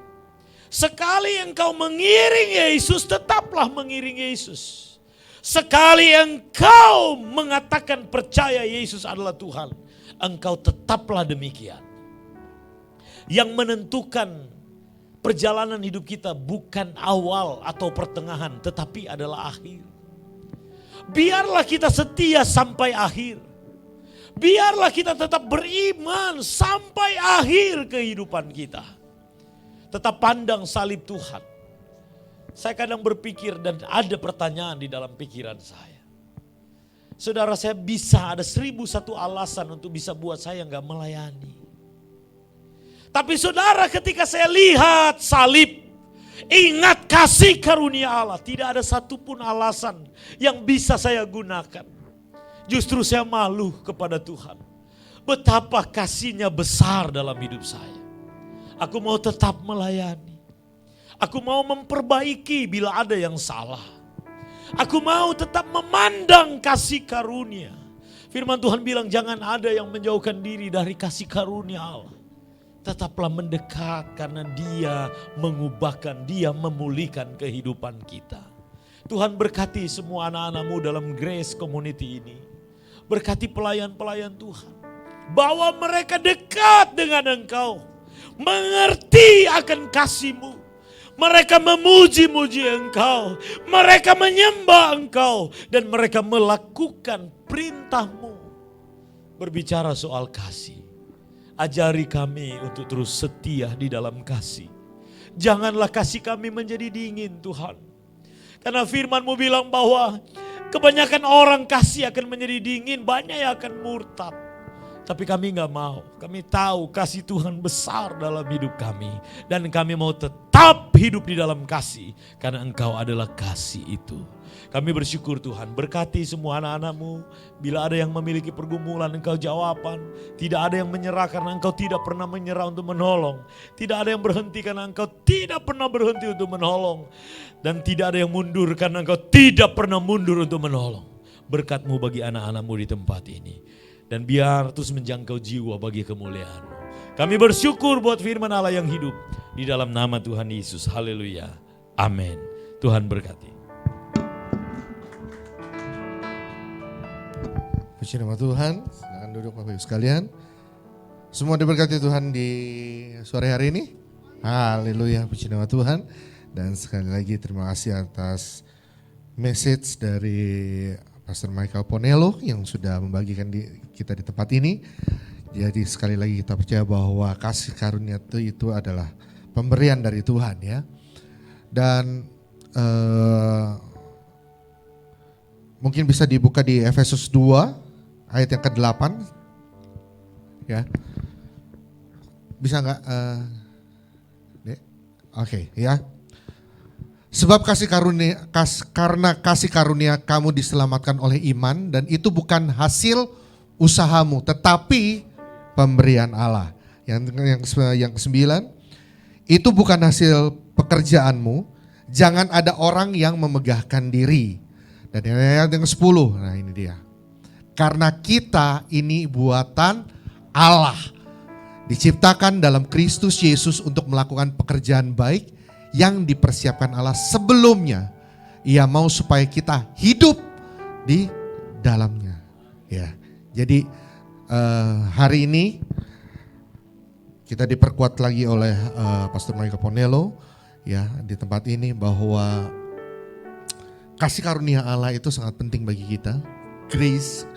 Sekali engkau mengiring Yesus, tetaplah mengiring Yesus. Sekali engkau mengatakan percaya Yesus adalah Tuhan, engkau tetaplah demikian. Yang menentukan perjalanan hidup kita bukan awal atau pertengahan, tetapi adalah akhir. Biarlah kita setia sampai akhir. Biarlah kita tetap beriman sampai akhir kehidupan kita. Tetap pandang salib Tuhan. Saya kadang berpikir dan ada pertanyaan di dalam pikiran saya. Saudara, saya bisa ada 1001 alasan untuk bisa buat saya gak melayani. Tapi saudara, ketika saya lihat salib, ingat kasih karunia Allah, tidak ada satupun alasan yang bisa saya gunakan. Justru saya malu kepada Tuhan. Betapa kasihnya besar dalam hidup saya. Aku mau tetap melayani. Aku mau memperbaiki bila ada yang salah. Aku mau tetap memandang kasih karunia. Firman Tuhan bilang jangan ada yang menjauhkan diri dari kasih karunia Allah. Tetaplah mendekat karena Dia mengubahkan, Dia memulihkan kehidupan kita. Tuhan berkati semua anak-anak-Mu dalam Grace Community ini. Berkati pelayan-pelayan Tuhan. Bawa mereka dekat dengan Engkau. Mengerti akan kasih-Mu. Mereka memuji-muji Engkau. Mereka menyembah Engkau. Dan mereka melakukan perintah-Mu. Berbicara soal kasih. Ajari kami untuk terus setia di dalam kasih. Janganlah kasih kami menjadi dingin Tuhan. Karena firman-Mu bilang bahwa kebanyakan orang kasih akan menjadi dingin. Banyak yang akan murtad. Tapi kami gak mau. Kami tahu kasih Tuhan besar dalam hidup kami. Dan kami mau tetap hidup di dalam kasih. Karena Engkau adalah kasih itu. Kami bersyukur Tuhan. Berkati semua anak-anak-Mu. Bila ada yang memiliki pergumulan, Engkau jawaban. Tidak ada yang menyerah karena Engkau tidak pernah menyerah untuk menolong. Tidak ada yang berhenti karena Engkau tidak pernah berhenti untuk menolong. Dan tidak ada yang mundur karena Engkau tidak pernah mundur untuk menolong. Berkat-Mu bagi anak-anak-Mu di tempat ini. Dan biar terus menjangkau jiwa bagi kemuliaan-Mu. Kami bersyukur buat firman Allah yang hidup. Di dalam nama Tuhan Yesus. Haleluya. Amin. Tuhan berkati. Puji nama Tuhan. Silakan duduk Bapak Ibu sekalian. Semua diberkati Tuhan di sore hari ini. Haleluya. Puji nama Tuhan. Dan sekali lagi terima kasih atas message dari Pastor Michael Ponelo yang sudah membagikan kita di tempat ini. Jadi sekali lagi kita percaya bahwa kasih karunia itu adalah pemberian dari Tuhan ya. Dan mungkin bisa dibuka di Efesus 2 ayat yang ke-8 ya. Bisa enggak? Oke, ya. Sebab karena kasih karunia kamu diselamatkan oleh iman dan itu bukan hasil usahamu tetapi pemberian Allah. Yang ke-9, itu bukan hasil pekerjaanmu, jangan ada orang yang memegahkan diri. Dan yang ke-10, nah ini dia. Karena kita ini buatan Allah, diciptakan dalam Kristus Yesus untuk melakukan pekerjaan baik yang dipersiapkan Allah sebelumnya. Ia mau supaya kita hidup di dalamnya. Ya, jadi hari ini kita diperkuat lagi oleh Pastor Michael Ponelo ya di tempat ini bahwa kasih karunia Allah itu sangat penting bagi kita. Grace,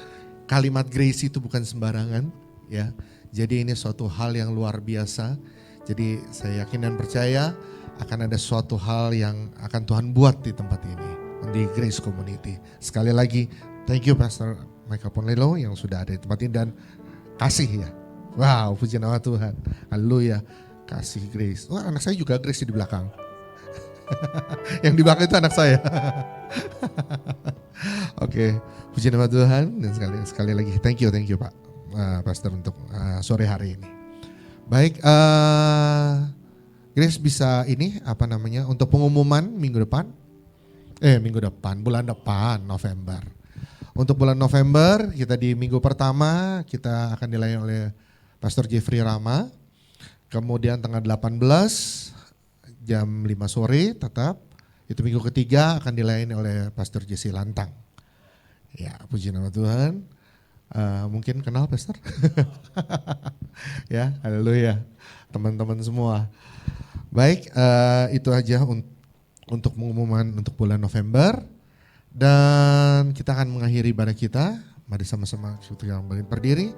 kalimat grace itu bukan sembarangan ya. Jadi ini suatu hal yang luar biasa. Jadi saya yakin dan percaya akan ada suatu hal yang akan Tuhan buat di tempat ini, di Grace Community. Sekali lagi, thank you Pastor Michael Ponelo yang sudah ada di tempat ini dan kasih ya. Wow, puji nama Tuhan. Haleluya. Kasih Grace. Wah, anak saya juga Grace di belakang. Yang di belakang itu anak saya. Oke, puji nama Tuhan dan sekali lagi thank you Pak Pastor untuk sore hari ini. Baik, Grace bisa untuk pengumuman bulan depan November. Untuk bulan November kita di minggu pertama kita akan dilayani oleh Pastor Jeffrey Rama. Kemudian tanggal 18 jam 5 sore tetap. Itu minggu ketiga akan dilayani oleh Pastor Jesse Lantang. Ya, puji nama Tuhan. Mungkin kenal Pastor? Ya, haleluya. Teman-teman semua. Baik, itu aja untuk pengumuman untuk bulan November. Dan kita akan mengakhiri ibadah kita. Mari sama-sama kita berdiri.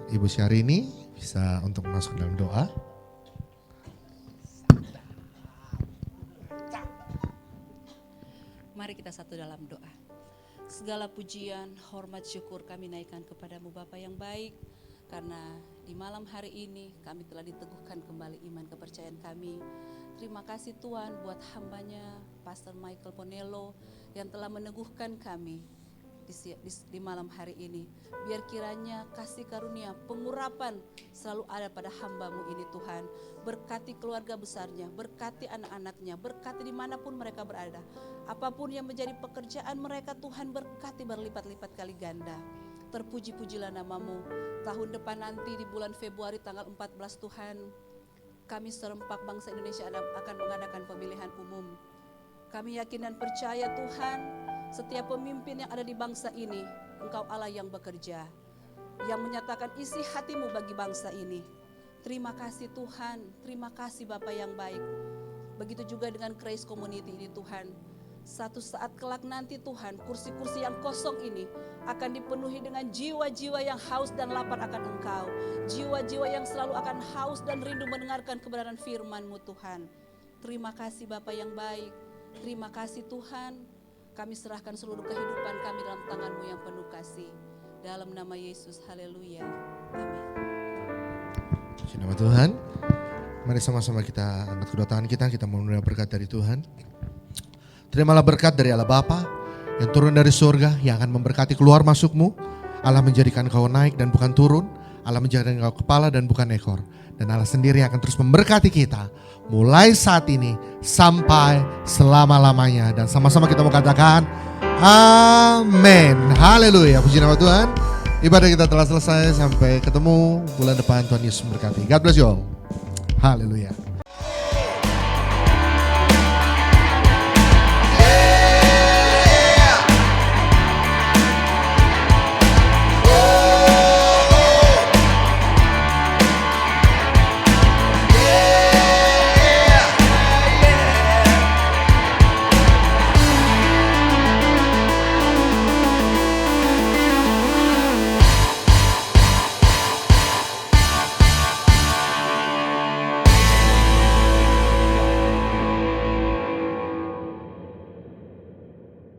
Ibu Syahrini bisa untuk masuk dalam doa. Mari kita satu dalam doa. Segala pujian, hormat, syukur kami naikkan kepadamu Bapa yang baik. Karena di malam hari ini kami telah diteguhkan kembali iman kepercayaan kami. Terima kasih Tuhan buat hambanya Pastor Michael Ponelo yang telah meneguhkan kami di malam hari ini. Biar kiranya kasih karunia pengurapan selalu ada pada hamba-Mu ini Tuhan. Berkati keluarga besarnya, berkati anak-anaknya, berkati dimanapun mereka berada. Apapun yang menjadi pekerjaan mereka Tuhan berkati berlipat-lipat kali ganda. Terpuji-pujilah nama-Mu. Tahun depan nanti di bulan Februari tanggal 14 Tuhan, kami serempak bangsa Indonesia akan mengadakan pemilihan umum. Kami yakin dan percaya Tuhan, setiap pemimpin yang ada di bangsa ini, Engkau Allah yang bekerja, yang menyatakan isi hati-Mu bagi bangsa ini. Terima kasih Tuhan, terima kasih Bapa yang baik. Begitu juga dengan Grace Community ini Tuhan. Satu saat kelak nanti Tuhan, kursi-kursi yang kosong ini akan dipenuhi dengan jiwa-jiwa yang haus dan lapar akan Engkau. Jiwa-jiwa yang selalu akan haus dan rindu mendengarkan kebenaran firman-Mu Tuhan. Terima kasih Bapa yang baik. Terima kasih Tuhan. Kami serahkan seluruh kehidupan kami dalam tangan-Mu yang penuh kasih. Dalam nama Yesus, haleluya. Amin. Puji nama Tuhan. Mari sama-sama kita angkat kedua tangan kita mau menerima berkat dari Tuhan. Terimalah berkat dari Allah Bapa yang turun dari surga, yang akan memberkati keluar masukmu. Allah menjadikan kau naik dan bukan turun. Allah menjadikan kau kepala dan bukan ekor. Dan Allah sendiri akan terus memberkati kita mulai saat ini sampai selama-lamanya. Dan sama-sama kita mau katakan amin. Haleluya. Puji nama Tuhan. Ibadah kita telah selesai. Sampai ketemu bulan depan. Tuhan Yesus memberkati. God bless you all. Haleluya.